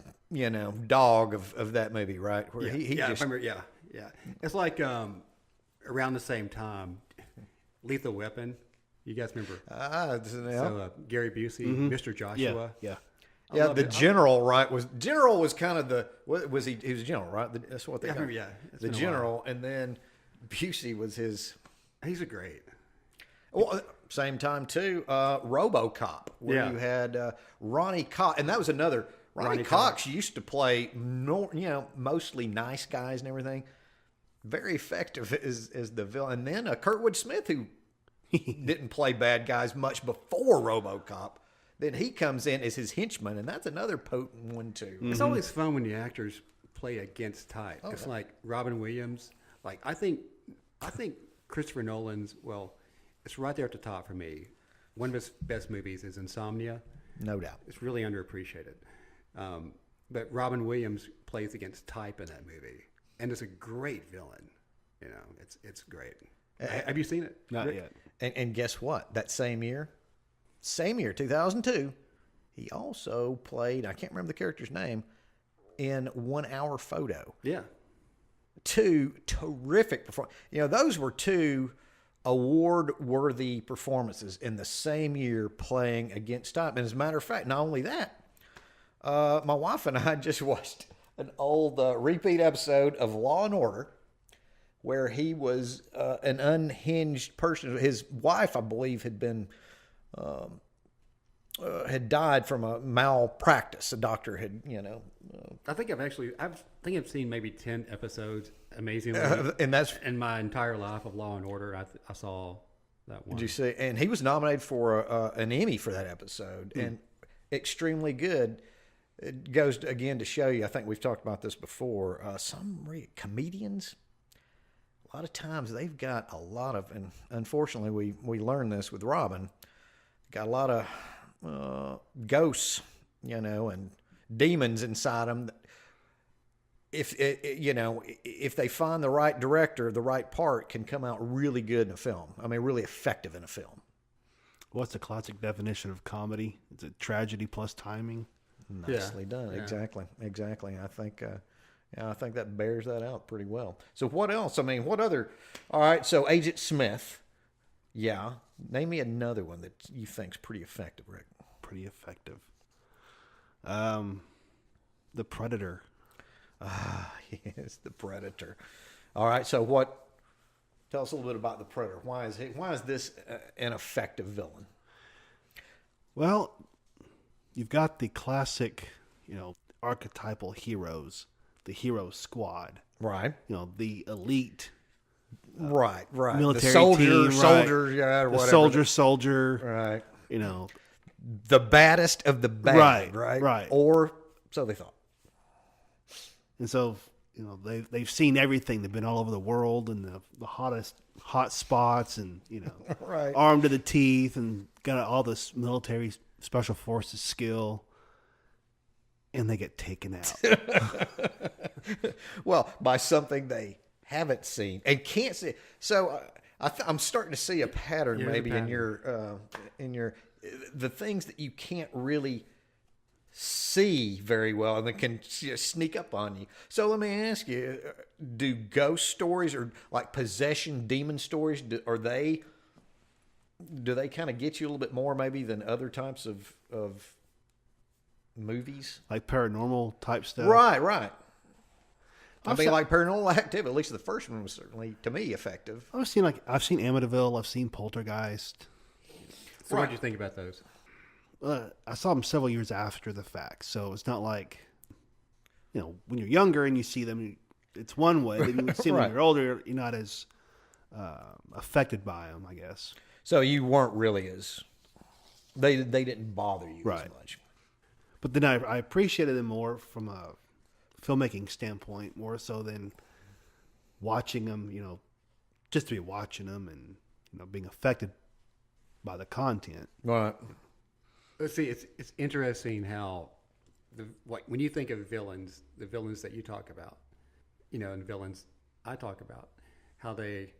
dog of that movie, right? Where he just, I remember, yeah. It's like around the same time, Lethal Weapon. You guys remember? So Gary Busey, Mr. Joshua. Yeah. Yeah, the general, right? General was kind of was he was general, right? That's what they got. Yeah, the general, and then Busey was his. He's a great. Well, same time too, RoboCop, where you had Ronnie Cox, and that was another. Ronnie Cox used to play, mostly nice guys and everything. Very effective as the villain. And then Kurtwood Smith, who didn't play bad guys much before RoboCop. Then he comes in as his henchman, and that's another potent one too. It's always fun when the actors play against type. Okay. It's like Robin Williams. Like I think Christopher Nolan's, it's right there at the top for me. One of his best movies is Insomnia. No doubt. It's really underappreciated. But Robin Williams plays against type in that movie, and it's a great villain. It's great. Have you seen it? Not Rick? yet. And guess what? That same year, 2002, he also played, I can't remember the character's name, in 1 Hour Photo. Yeah. 2 terrific performances. Those were 2 award-worthy performances in the same year playing against type. And as a matter of fact, not only that, my wife and I just watched an old repeat episode of Law and Order where he was an unhinged person. His wife, I believe, had been had died from a malpractice. A doctor had, I think I've seen maybe 10 episodes. Amazingly, and that's in my entire life of Law and Order. I saw that one. Did you see? And he was nominated for an Emmy for that episode, and extremely good. It goes again to show you. I think we've talked about this before. Some comedians, a lot of times they've got a lot of, and unfortunately we learned this with Robin. Got a lot of ghosts, and demons inside them. if they find the right director, the right part can come out really good in a film. I mean, really effective in a film. What's the classic definition of comedy? It's a tragedy plus timing. Nicely done. Yeah. Exactly. I think that bears that out pretty well. So what else? I mean, what other? All right. So Agent Smith. Yeah. Name me another one that you think's pretty effective, Rick. Pretty effective. The Predator. Yes, the Predator. All right. So what? Tell us a little bit about the Predator. Why is this an effective villain? Well, you've got the classic, archetypal heroes, the hero squad. Right. The elite. Right. Military the soldier, team, soldier, right. yeah, The whatever. soldier. Right. The The baddest of the bad. Right. Or so they thought. And so, they've seen everything. They've been all over the world and the hot spots and, Right. armed to the teeth and got all this military special forces skill. And they get taken out. Well, by something they haven't seen and can't see. So I'm starting to see a pattern Here's a maybe pattern. in your the things that you can't really see very well and that can sneak up on you. So let me ask you, do ghost stories or like possession demon stories, do they kind of get you a little bit more maybe than other types of movies? Like paranormal type stuff. Right. I've I mean, se- like Paranormal Activity, at least the first one was certainly, to me, effective. I've seen Amityville. I've seen Poltergeist. So what did you think about those? I saw them several years after the fact, so it's not like, when you're younger and you see them, it's one way. Then you see them when Right. you're older, you're not as affected by them, I guess. So you weren't really they didn't bother you Right. as much. But then I appreciated them more from a filmmaking standpoint, more so than watching them, just to be watching them and, being affected by the content. Right. Let's see. It's interesting how when you think of villains, the villains that you talk about, and the villains I talk about, how they,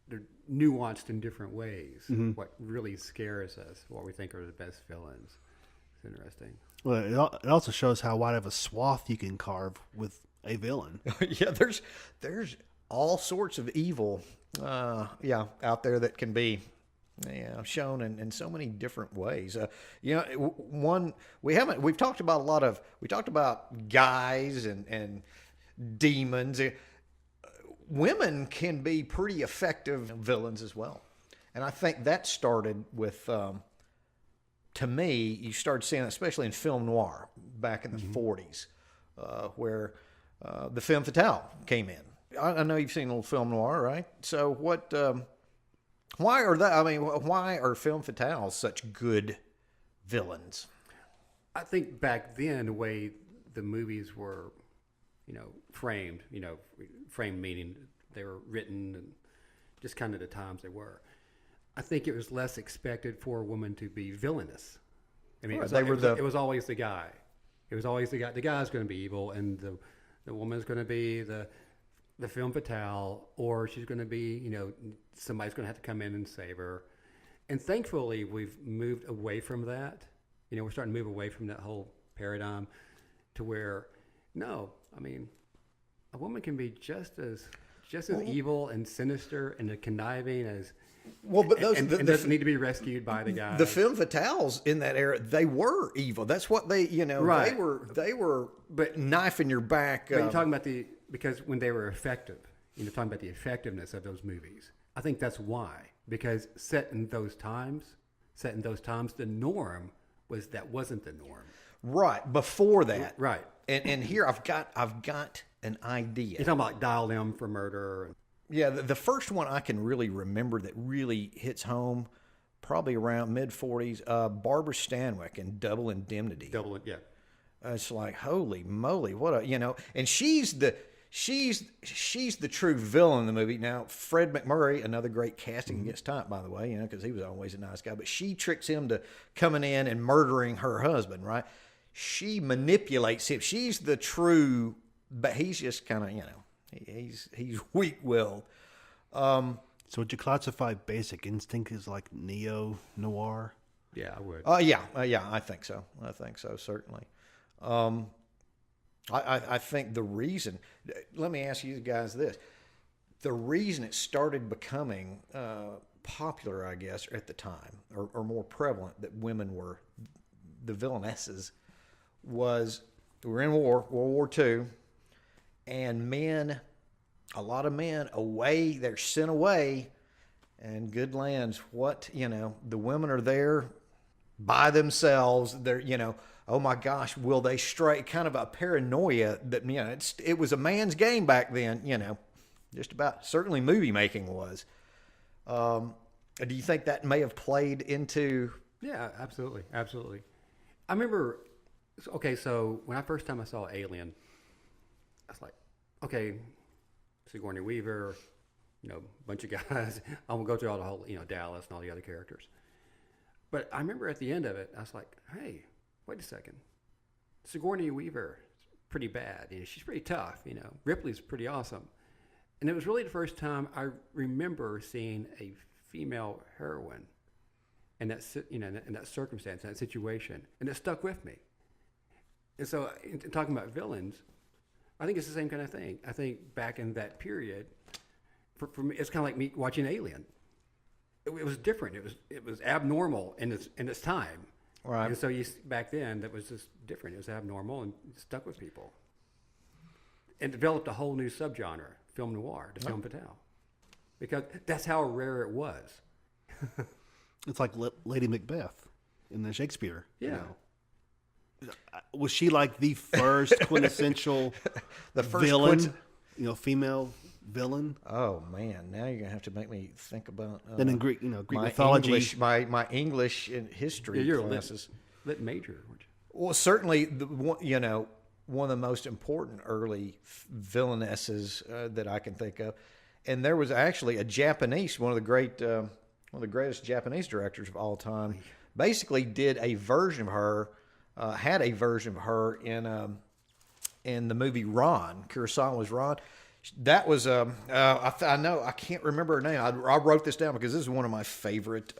they're nuanced in different ways. Mm-hmm. What really scares us, what we think are the best villains. It's interesting. Well, it also shows how wide of a swath you can carve with a villain. Yeah, there's all sorts of evil, out there that can be, shown in so many different ways. We've talked about guys and demons. Women can be pretty effective villains as well, and I think that started with. To me, you started seeing that, especially in film noir back in the 40s, where the femme fatale came in. I know you've seen a little film noir, right? So why are femme fatales such good villains? I think back then, the way the movies were, framed, framed meaning they were written and just kind of the times they were. I think it was less expected for a woman to be villainous. I mean, Right, it was always the guy. It was always the guy. The guy's going to be evil, and the woman's going to be the femme fatale, or she's going to be, somebody's going to have to come in and save her. And thankfully, we've moved away from that. We're starting to move away from that whole paradigm to where, no, I mean, a woman can be just as evil and sinister and conniving as. Well, but and doesn't need to be rescued by the guy. The femme fatales in that era, they were evil. That's what they, Right. they were knifing your back. But you're talking about because when they were effective, talking about the effectiveness of those movies. I think that's why. Because set in those times, the norm was that wasn't the norm. Right. Before that. Right. And here I've got an idea. You're talking about Dial M for Murder. Yeah, the first one I can really remember that really hits home, probably around mid-40s, Barbara Stanwyck in Double Indemnity. Yeah. It's like, holy moly, what a, and she's the true villain in the movie. Now, Fred McMurray, another great casting against type, by the way, because he was always a nice guy, but she tricks him to coming in and murdering her husband, right? She manipulates him. She's the true but he's just kind of, he's weak-willed. So would you classify Basic Instinct as like neo-noir? Yeah, I would. Yeah, I think so. Certainly. I think the reason, let me ask you guys this. The reason it started becoming popular, I guess, at the time, or more prevalent, that women were the villainesses, was we were in World War II, and a lot of men they're sent away, and good lands, the women are there by themselves. They're, oh my gosh, will they stray? Kind of a paranoia that, it was a man's game back then, just about, certainly movie making was. Do you think that may have played into? Yeah, absolutely. Absolutely. I remember, okay, so when I first time I saw Alien, I was like, okay, Sigourney Weaver, bunch of guys. I won't go through all the whole, Dallas and all the other characters. But I remember at the end of it, I was like, hey, wait a second. Sigourney Weaver is pretty bad. She's pretty tough. Ripley's pretty awesome. And it was really the first time I remember seeing a female heroine in that, in that circumstance, in that situation, and it stuck with me. And so, in talking about villains, I think it's the same kind of thing. I think back in that period, for me, it's kind of like me watching Alien. It was different. It was abnormal in its time. Right. And so back then, that was just different. It was abnormal and it stuck with people. And developed a whole new subgenre, film noir, to film fatale. Because that's how rare it was. It's like Lady Macbeth in the Shakespeare. Yeah. Was she like the first quintessential villain? Female villain. Oh man, now you're gonna have to make me think about. Then in Greek, Greek my mythology, English, my English and history you're classes. Lit major, weren't you? Well, certainly, one of the most important early villainesses that I can think of, and there was actually a Japanese, one of the greatest Japanese directors of all time, basically did a version of her, had a version of her in the movie Ron. Kurosawa's Ron. That was I know I can't remember her name. I wrote this down because this is one of my favorite.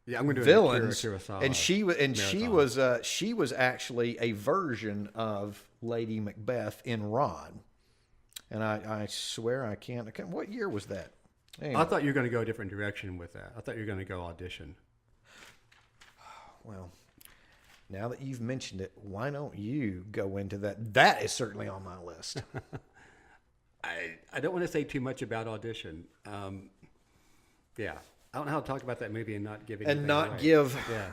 Yeah, I'm going to do villains, Kurosawa and she marathon. she was actually a version of Lady Macbeth in Ron, and I swear I can't. What year was that? Anyway. I thought you were going to go a different direction with that. I thought you were going to go audition. Well, now that you've mentioned it, why don't you go into that? That is certainly on my list. I don't want to say too much about audition. Yeah. I don't know how to talk about that movie and not give anything away. Yeah.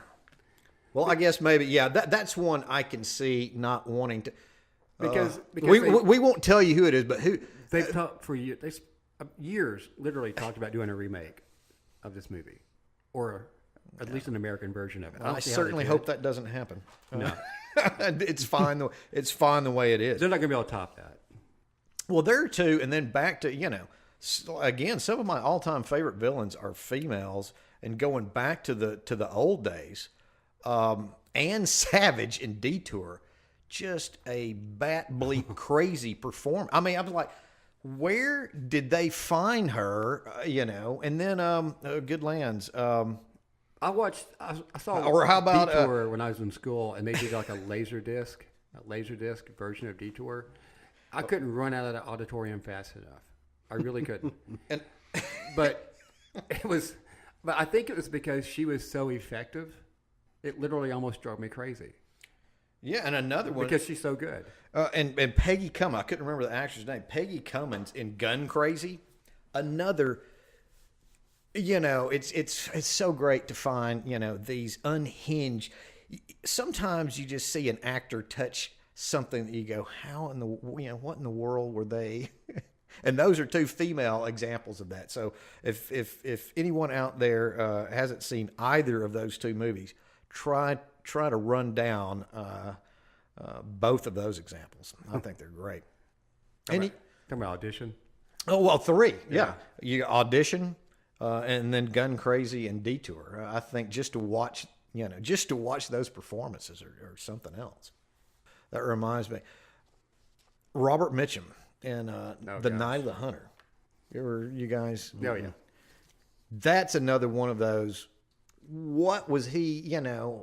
Well, I guess maybe, yeah, that's one I can see not wanting to. Because we won't tell you who it is, but who. They've talked for years. They years literally talked about doing a remake of this movie, or at least an American version of it. I certainly hope that doesn't happen. No, it's fine. It's fine the way it is. They're not going to be able to top that. Well, there are two, and then back to again, some of my all-time favorite villains are females, and going back to the old days, Anne Savage in Detour, just a bat bleep crazy performer. I mean, I was like, where did they find her? And then Good Lands. I saw or how about Detour when I was in school, and they did like a laser disc version of Detour. I couldn't run out of the auditorium fast enough. I really couldn't. But I think it was because she was so effective. It literally almost drove me crazy. Yeah, and another one because she's so good. And Peggy Cummins, I couldn't remember the actress' name. Peggy Cummins in Gun Crazy. Another. It's so great to find these unhinged. Sometimes you just see an actor touch something that you go, how in the what in the world were they? And those are two female examples of that. So if anyone out there hasn't seen either of those two movies, try to run down both of those examples. I think they're great. Talking about Audition? Oh, well, three. Yeah. You Audition, and then Gun Crazy and Detour. I think just to watch just to watch those performances or something else. That reminds me, Robert Mitchum in The Night of the Hunter. You guys? Oh, yeah. That's another one of those. What was he?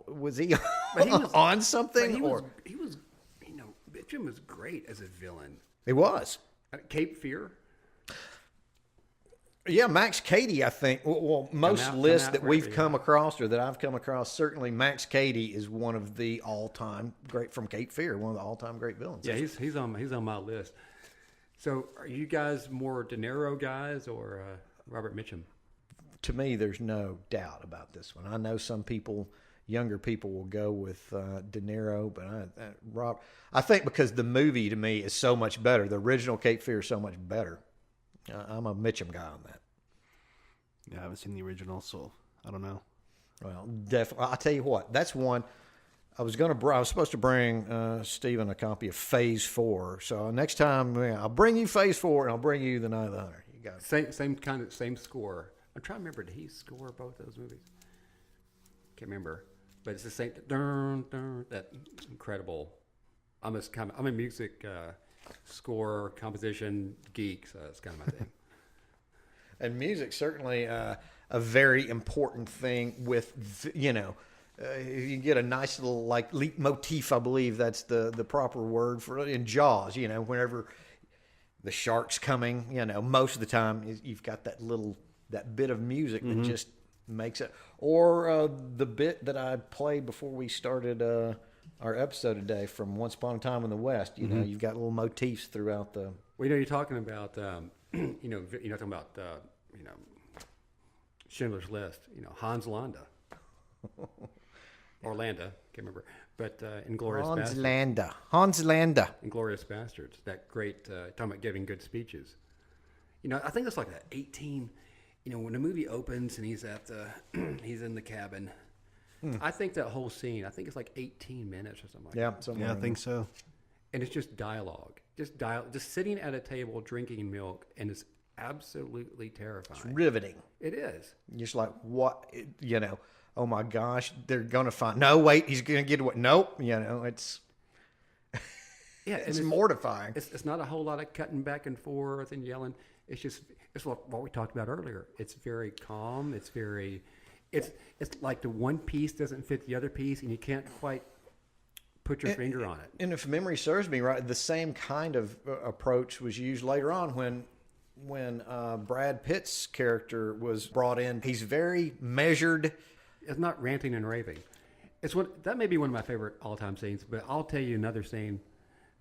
Was he, But he was on something? He was. Mitchum was great as a villain. He was. Cape Fear. Yeah, Max Cady, I think. Well, most lists that we've come across or that I've come across, certainly Max Cady is one of the all-time great from Cape Fear, one of the all-time great villains. Yeah, he's on my list. So, are you guys more De Niro guys or Robert Mitchum? To me, there's no doubt about this one. I know some people, younger people, will go with De Niro, but I think because the movie to me is so much better. The original Cape Fear is so much better. I'm a Mitchum guy on that. Yeah, I haven't seen the original, so I don't know. Well, definitely. I'll tell you what. That's one. I was supposed to bring Stephen a copy of Phase 4. So next time, I'll bring you Phase 4, and I'll bring you The Night of the Hunter. You got it. Same score. I'm trying to remember. Did he score both those movies? Can't remember, but it's the same. That incredible. I'm a music score composition geek, so that's kind of my thing. And music certainly a very important thing with you get a nice little leitmotif, I believe that's the proper word for it, in Jaws. Whenever the shark's coming, most of the time you've got that bit of music that just makes it. Or the bit that I played before we started our episode today from Once Upon a Time in the West. You've got little motifs throughout the. Well, you're talking about you're talking about Schindler's List. Hans Landa. Or Landa, can't remember. But Inglourious Basterds. Hans Landa. Inglourious Basterds. That great talking about giving good speeches. I think it's like that 18. When the movie opens and he's he's in the cabin. I think that whole scene, it's like 18 minutes or something like that. Yeah, I think so. And it's just dialogue. Just sitting at a table drinking milk, and it's absolutely terrifying. It's riveting. It is. Just like, what, oh my gosh, they're going to find, no, wait, he's going to get away. Nope, it's, yeah, it's mortifying. It's not a whole lot of cutting back and forth and yelling. It's what we talked about earlier. It's very calm. It's like the one piece doesn't fit the other piece, and you can't quite put your finger on it. And if memory serves me right, the same kind of approach was used later on when Brad Pitt's character was brought in. He's very measured. It's not ranting and raving. That may be one of my favorite all-time scenes, but I'll tell you another scene.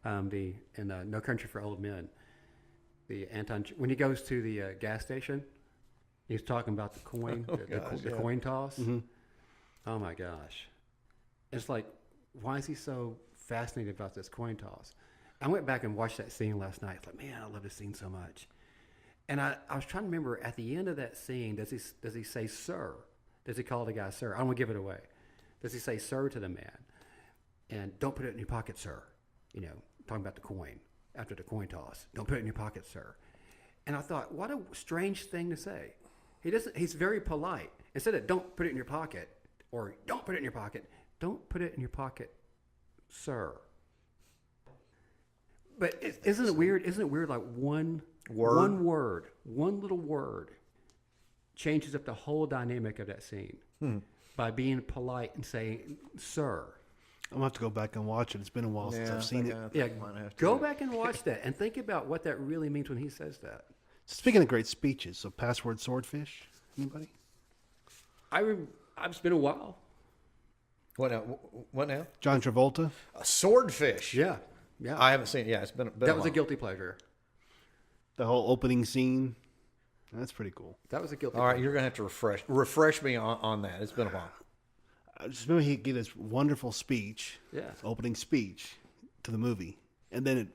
In No Country for Old Men, when he goes to the gas station. He's talking about the coin, the coin toss. Mm-hmm. Oh my gosh. It's like, why is he so fascinated about this coin toss? I went back and watched that scene last night. It's like, man, I love this scene so much. And I was trying to remember, at the end of that scene, does he say sir? Does he call the guy sir? I don't want to give it away. Does he say sir to the man? And don't put it in your pocket, sir. Talking about the coin after the coin toss. Don't put it in your pocket, sir. And I thought, what a strange thing to say. He's very polite. Instead of don't put it in your pocket or don't put it in your pocket, don't put it in your pocket, sir. But isn't it weird? Isn't it weird? Like one little word changes up the whole dynamic of that scene by being polite and saying, sir. I'm going to have to go back and watch it. It's been a while since I've seen it. Yeah, go back and watch that and think about what that really means when he says that. Speaking of great speeches, so Password Swordfish, anybody? It's been a while. What now? John Travolta. Swordfish. Yeah. I haven't seen it. Yeah, it's been that was a guilty pleasure. The whole opening scene. That's pretty cool. That was a guilty pleasure. All right, you're going to have to refresh me on that. It's been a while. I just remember he gave this wonderful speech, opening speech to the movie. And then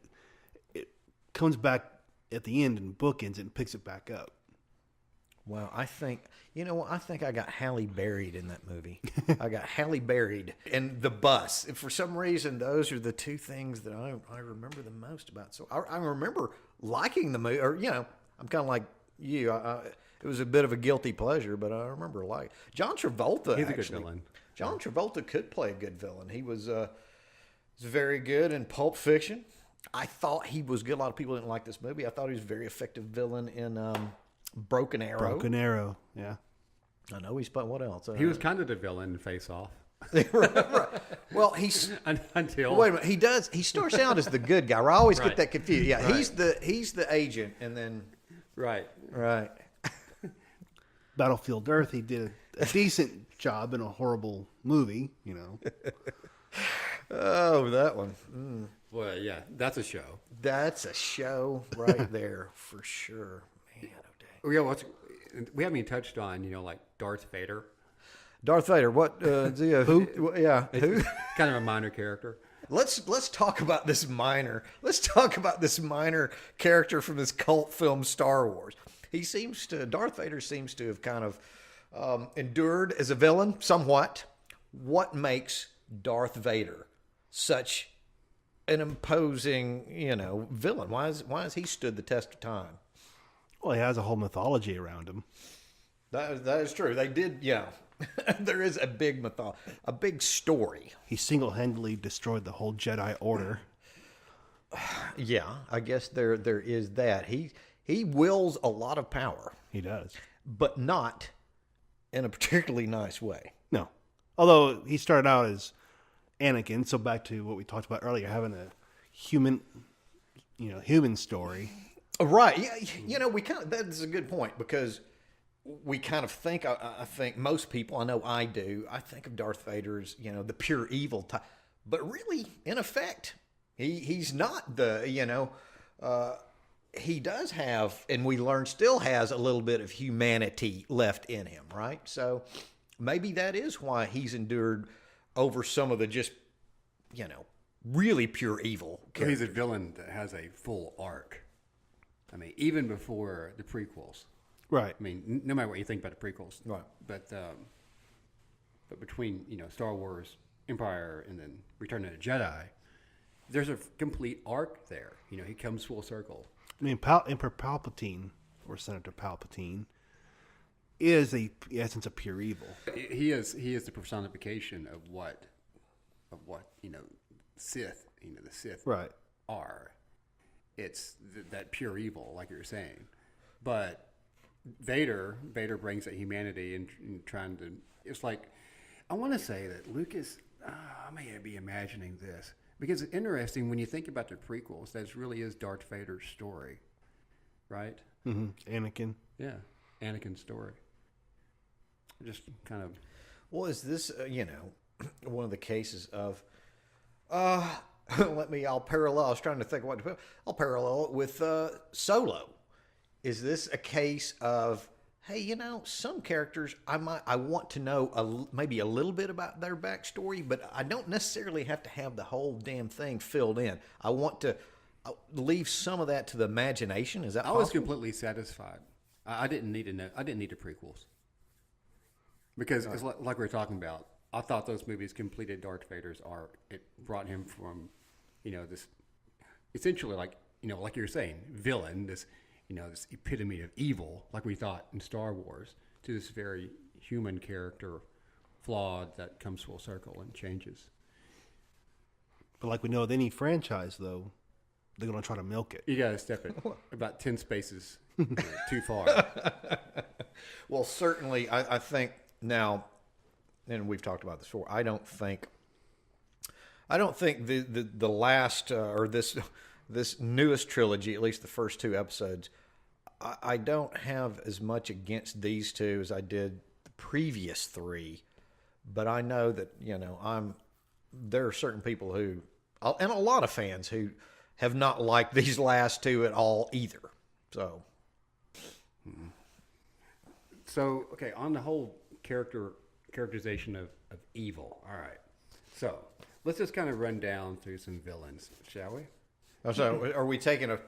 it comes back at the end and bookends it and picks it back up. Well, I think I got Halle buried in that movie. I got Halle buried in the bus. And for some reason, those are the two things that I remember the most about. So I remember liking the movie, or I'm kind of like you. it was a bit of a guilty pleasure, but I remember like John Travolta. He's a good actually, villain. John Travolta could play a good villain. He was very good in Pulp Fiction. I thought he was good. A lot of people didn't like this movie. I thought he was a very effective villain in Broken Arrow. Broken Arrow, yeah. I know he's played what else? He was kind of the villain in Face Off. right. Well, he's Until wait a minute. He does. He starts out as the good guy. I always Right. get that confused. Yeah, Right. he's the agent, and then right. right. Battlefield Earth, he did a decent job in a horrible movie, you know. Oh, that one. Well, yeah, that's a show. That's a show right there for sure. Man, oh dang. Yeah, we haven't even touched on, like Darth Vader. Darth Vader. What? Who? Yeah. Who? Kind of a minor character. Let's talk about this minor. Let's talk about this minor character from this cult film Star Wars. Darth Vader seems to have kind of endured as a villain somewhat. What makes Darth Vader such an imposing, villain? Why has he stood the test of time? Well, he has a whole mythology around him. That is true. They did, yeah. There is a big story. He single-handedly destroyed the whole Jedi Order. Yeah, I guess there is that. He wills a lot of power, He does. but not in a particularly nice way. No. Although he started out as Anakin, so back to what we talked about earlier, having a human story. Right. Yeah, that is a good point because we kind of think, I think most people, I know I do, I think of Darth Vader as, the pure evil type. But really, in effect, he's not he does have, and we learn still has a little bit of humanity left in him, right? So maybe that is why he's endured over some of the just, really pure evil. So he's a villain that has a full arc. I mean, even before the prequels. Right. I mean, no matter what you think about the prequels. Right. But between, Star Wars, Empire, and then Return of the Jedi, there's a complete arc there. He comes full circle. I mean, Emperor Palpatine, or Senator Palpatine, is the essence of pure evil. He is the personification of what Sith, the Sith Right. are. It's that pure evil, like you were saying. But Vader brings that humanity and trying to. It's like I want to say that Lucas. I may be imagining this because it's interesting when you think about the prequels. That really is Darth Vader's story, right? Mm-hmm. Anakin. Yeah, Anakin's story. Just kind of. Well, is this, one of the cases of, I'll parallel, I was trying to think of what to put. I'll parallel it with Solo. Is this a case of, hey, some characters, I want to know maybe a little bit about their backstory, but I don't necessarily have to have the whole damn thing filled in. I want to leave some of that to the imagination. Is that I was possible? completely satisfied. I didn't need to know. I didn't need the prequels because it's like we were talking about. I thought those movies completed Darth Vader's arc. It brought him from, this essentially like you were saying, villain. This this epitome of evil, like we thought in Star Wars, to this very human character, flawed, that comes full circle and changes. But like we know with any franchise, though, they're going to try to milk it. You got to step it about 10 spaces too far. Well, certainly, I think now, and we've talked about this before. I don't think the last or this newest trilogy, at least the first two episodes, I don't have as much against these two as I did the previous three. But I know that there are certain people who, and a lot of fans who have not liked these last two at all either. So. So, okay, on the whole characterization of evil. All right. So, let's just kind of run down through some villains, shall we? So, are we taking a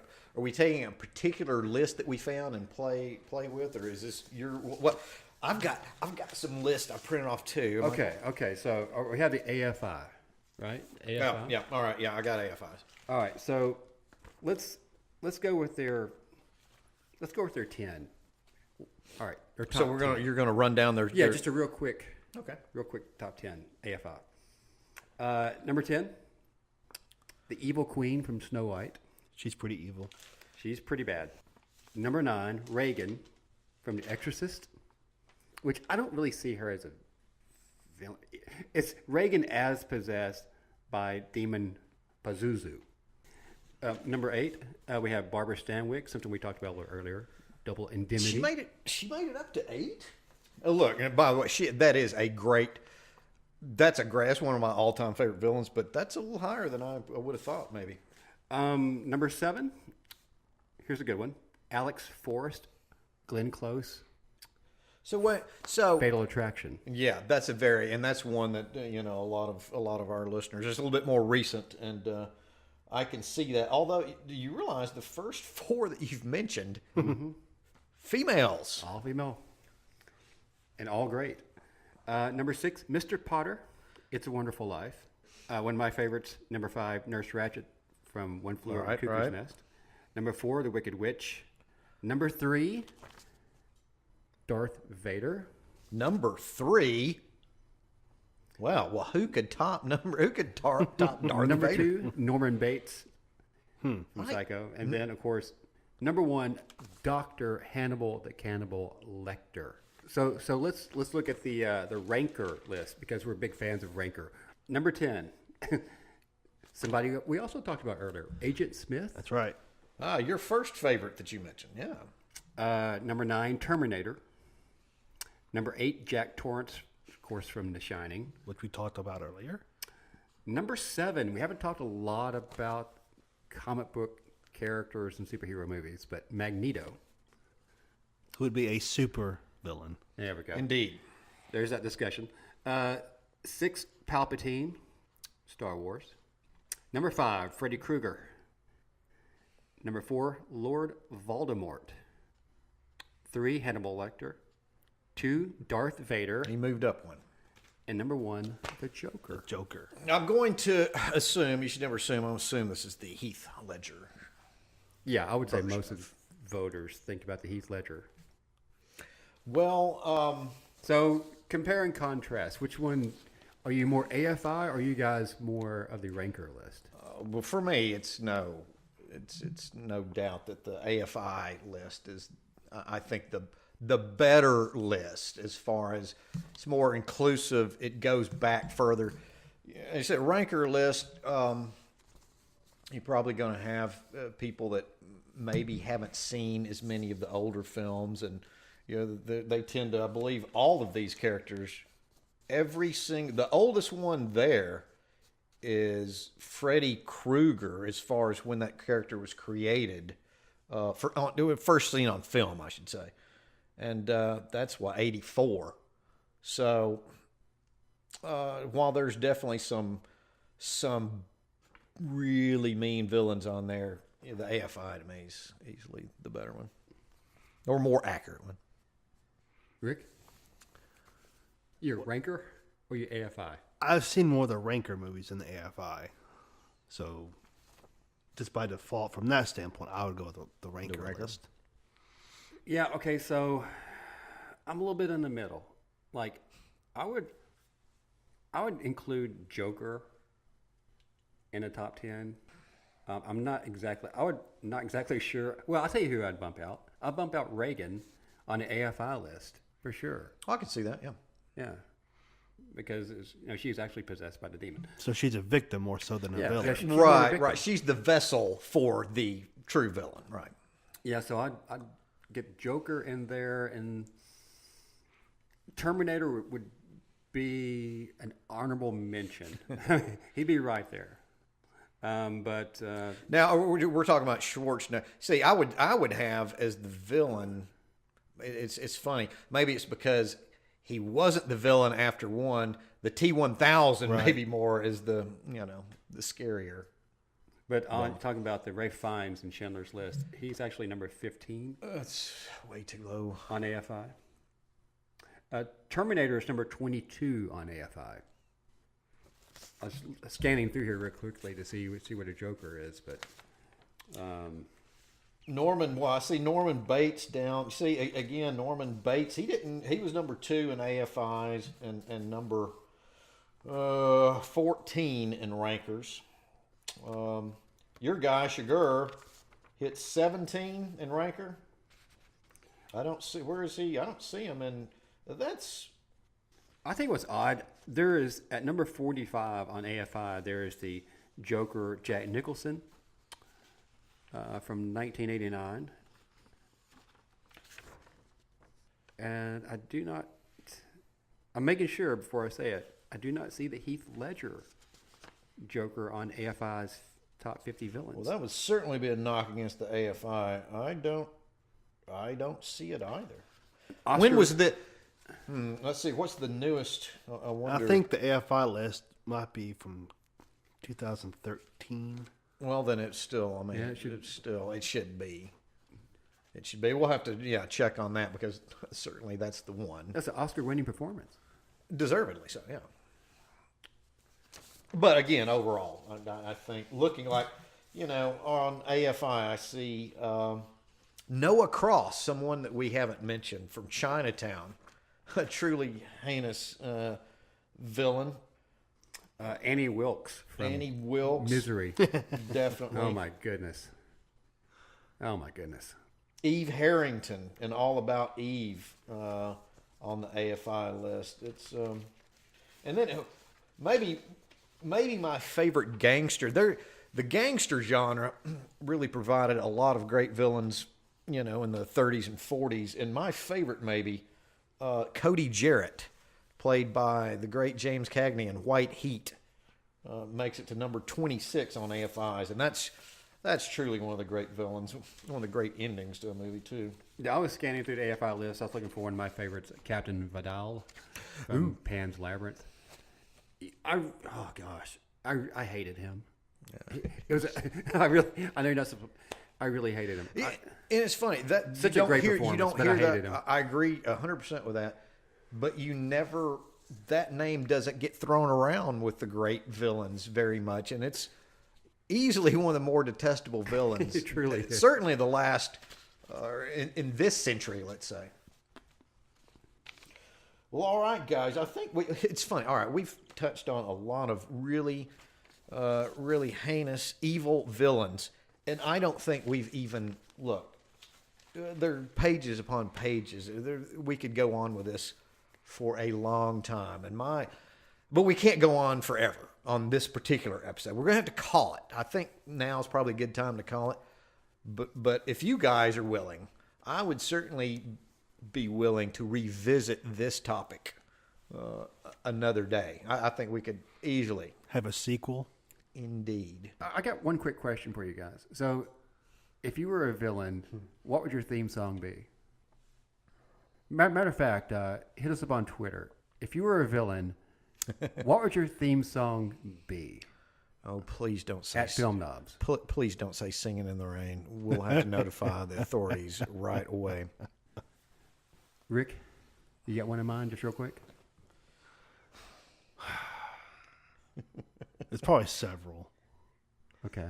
particular list that we found and play with, or is this what? I've got some lists I printed off too. Okay. So we have the AFI, right? AFI. Yeah. All right. Yeah, I got AFIs. All right. So let's go with their 10. All right. Or So top 10. you're gonna run down their Yeah, their- just a real quick top 10 AFI. Number 10, the evil queen from Snow White. She's pretty evil. She's pretty bad. Number 9, Reagan from The Exorcist, which I don't really see her as a villain. It's Reagan as possessed by demon Pazuzu. Number 8, we have Barbara Stanwyck, something we talked about a little earlier. Double Indemnity. She made it up to 8. Oh, look, and by the way, that's one of my all-time favorite villains, but that's a little higher than I would have thought, maybe. Number 7, here's a good one. Alex Forrest, Glenn Close, Fatal Attraction. Yeah, that's that's one that a lot of our listeners. It's a little bit more recent, and I can see that. Although, do you realize the first 4 that you've mentioned, females, All female, and all great. Number 6, Mr. Potter, It's a Wonderful Life. One of my favorites. Number 5, Nurse Ratched from One Flew Over the Cuckoo's Nest. Number 4, The Wicked Witch. Number 3, Darth Vader. Number 3. Wow. Well, who could top Darth Number Vader? 2, Norman Bates from Psycho. And then, of course, number 1, Dr. Hannibal the Cannibal Lecter. So let's look at the ranker list, because we're big fans of ranker. Number 10, somebody we also talked about earlier, Agent Smith. That's right. Your first favorite that you mentioned, yeah. Number 9, Terminator. Number 8, Jack Torrance, of course, from The Shining. Which we talked about earlier. Number 7, we haven't talked a lot about comic book characters in superhero movies, but Magneto. Who would be a super villain. There we go. Indeed. There's that discussion. 6, Palpatine, Star Wars. Number 5, Freddy Krueger. Number 4, Lord Voldemort. 3, Hannibal Lecter. 2, Darth Vader. He moved up one. And number 1, the Joker. Joker. I'm going to assume, you should never assume, I'm going to assume this is the Heath Ledger. Yeah, I would say most of voters think about the Heath Ledger. Well, So compare and contrast. Which one are you more AFI, or are you guys more of the ranker list? well, for me, it's no doubt that the AFI list is, I think, the better list as far as it's more inclusive. It goes back further. As I said, ranker list, you're probably going to have people that maybe haven't seen as many of the older films, and they tend to, I believe, all of these characters. The oldest one there is Freddy Krueger, as far as when that character was created, first seen on film, I should say, and that's 84. So while there's definitely some really mean villains on there, the AFI to me is easily the better one, or more accurate one. Rick? You're ranker or you AFI? I've seen more of the ranker movies than the AFI. So, just by default, from that standpoint, I would go with the ranker list. Yeah, okay, so I'm a little bit in the middle. Like, I would include Joker in the top 10. I'm not exactly sure. Well, I'll tell you who I'd bump out. I'd bump out Reagan on the AFI list for sure. I can see that, yeah. Yeah, because she's actually possessed by the demon. So she's a victim more so than a villain. Yeah, she's Right. She's the vessel for the true villain, right? Yeah, so I'd get Joker in there, and Terminator would be an honorable mention. He'd be right there. But now we're talking about Schwartz now. See, I would have as the villain. It's funny. Maybe it's because he wasn't the villain after one. The T-1000 maybe more is the scarier. But talking about the Ralph Fiennes and Schindler's List, he's actually number 15. That's way too low on AFI. Terminator is number 22 on AFI. I was scanning through here real quickly to see what a Joker is, but Norman. Well, I see Norman Bates down. See again, Norman Bates. He didn't. He was number 2 in AFIs and number 14 in rankers. Your guy Shiger hit 17 in ranker. I don't see. Where is he? I don't see him. And that's. I think what's odd, there is, at number 45 on AFI, there is the Joker Jack Nicholson from 1989. And I do not, I'm making sure before I say it, I do not see the Heath Ledger Joker on AFI's top 50 villains. Well, that would certainly be a knock against the AFI. I don't see it either. Oscar, When was the? Let's see. What's the newest? I I wonder. think the AFI list might be from 2013. Well, then it's still. I mean, Yeah, it should be. It should be. We'll have to check on that because certainly that's the one. That's an Oscar-winning performance. Deservedly so. Yeah. But again, overall, I think looking like on AFI, I see Noah Cross, someone that we haven't mentioned from Chinatown, a truly heinous villain. Annie Wilkes from Annie Wilkes, Misery. definitely. Oh my goodness. Oh my goodness. Eve Harrington and All About Eve on the AFI list. It's and then maybe my favorite gangster. The gangster genre really provided a lot of great villains, in the 30s and 40s. And my favorite maybe Cody Jarrett, played by the great James Cagney in White Heat, makes it to number 26 on AFI's, and that's truly one of the great villains, one of the great endings to a movie too. I was scanning through the AFI list. I was looking for one of my favorites, Captain Vidal from Pan's Labyrinth. I hated him. Yeah. It was I know you're not supposed. I really hated him. And it's funny that such a great performance, you don't but hear I hated that. him. I agree 100% with that, but you never. That name doesn't get thrown around with the great villains very much, and it's easily one of the more detestable villains. It truly is. Certainly the last in this century, let's say. Well, all right, guys. I think it's funny. All right, we've touched on a lot of really heinous, evil villains, and I don't think we've even looked. There are pages upon pages. We could go on with this for a long time, but we can't go on forever on this particular episode. We're gonna have to call it. I think now is probably a good time to call it. But if you guys are willing, I would certainly be willing to revisit this topic another day. I think we could easily have a sequel. Indeed. I got one quick question for you guys. So, if you were a villain, what would your theme song be? Matter of fact, hit us up on Twitter. If you were a villain, what would your theme song be? Oh, please don't say at Film Nobs. Please don't say "Singing in the Rain." We'll have to notify the authorities right away. Rick, you got one in mind, just real quick? It's probably several. Okay.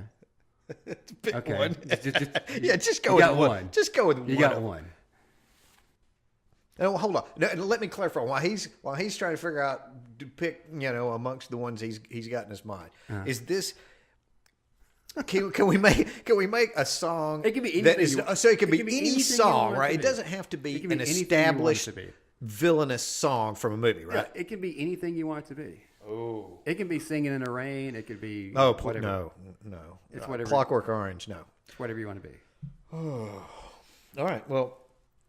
Pick Okay. one. Just just go with one. Just go with one. You got one. No, hold on. No, let me clarify. While he's trying to figure out to pick, amongst the ones he's got in his mind, is this? Can we make a song? It can be anything. That is, so it can be any song, right? It It doesn't have to be an anything you want established it to be. villainous song from a movie, right? Yeah, it can be anything you want it to be. Oh. It can be Singing in the Rain. It could be Whatever. whatever. No. It's whatever. Clockwork Orange, no. It's whatever you want to be. All right. Well,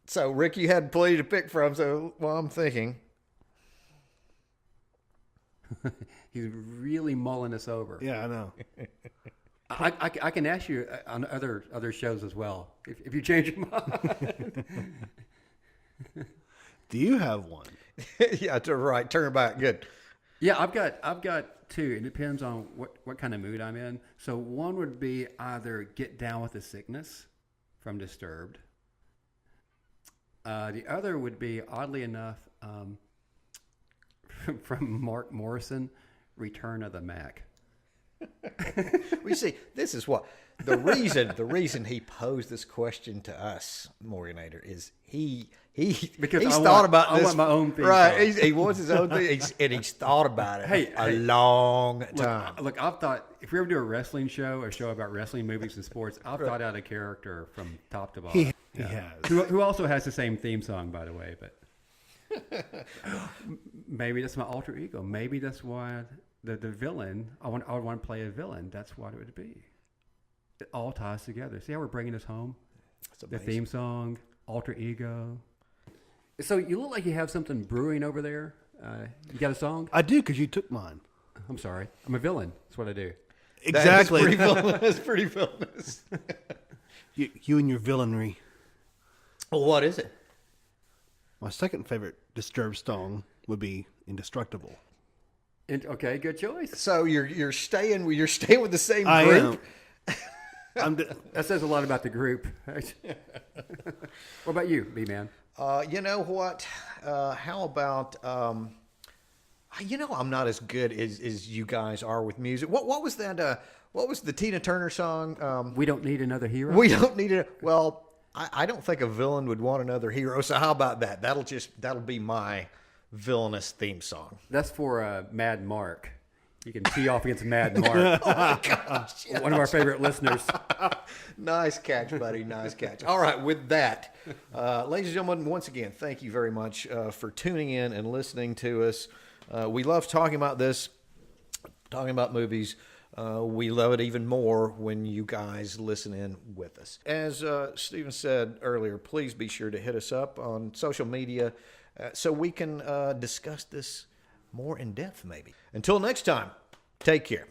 so Rick, you had plenty to pick from. So, I'm thinking. He's really mulling this over. Yeah, I know. I can ask you on other shows as well if you change your mind. Do you have one? Yeah, right. Turn it back. Good. Yeah, I've got two. It depends on what kind of mood I'm in. So one would be either Get Down with the Sickness from Disturbed. The other would be, oddly enough, from Mark Morrison, Return of the Mac. We see, this is what the reason he posed this question to us, Morganator, is he's thought about this. I want my own thing. Right, he wants his own thing, and he's thought about it a long time. Look, I've thought if we ever do a wrestling show, a show about wrestling, movies, and sports, I've thought out a character from top to bottom. He has. Who also has the same theme song, by the way, but maybe that's my alter ego. Maybe that's why the villain, I would want to play a villain. That's what it would be. It all ties together. See how we're bringing this home? The theme song, alter ego. So you look like you have something brewing over there. You got a song? I do, because you took mine. I'm sorry. I'm a villain. That's what I do. Exactly. That's pretty villainous. You and your villainry. Well, what is it? My second favorite Disturbed song would be Indestructible. Okay, good choice. So you're staying with the same I group? am. That says a lot about the group. What about you, B-Man? You know what? How about? I'm not as good as you guys are with music. What was that? What was the Tina Turner song? We don't need another hero. We don't need it. Well, I don't think a villain would want another hero. So how about that? That'll be my villainous theme song. That's for Mad Mark. You can tee off against Mad Mark. Oh my gosh! One of our favorite listeners. Nice catch, buddy. Nice catch. All right, with that, ladies and gentlemen, once again, thank you very much for tuning in and listening to us. We love talking about this, talking about movies. We love it even more when you guys listen in with us. As Stephen said earlier, please be sure to hit us up on social media so we can discuss this more in depth, maybe. Until next time, take care.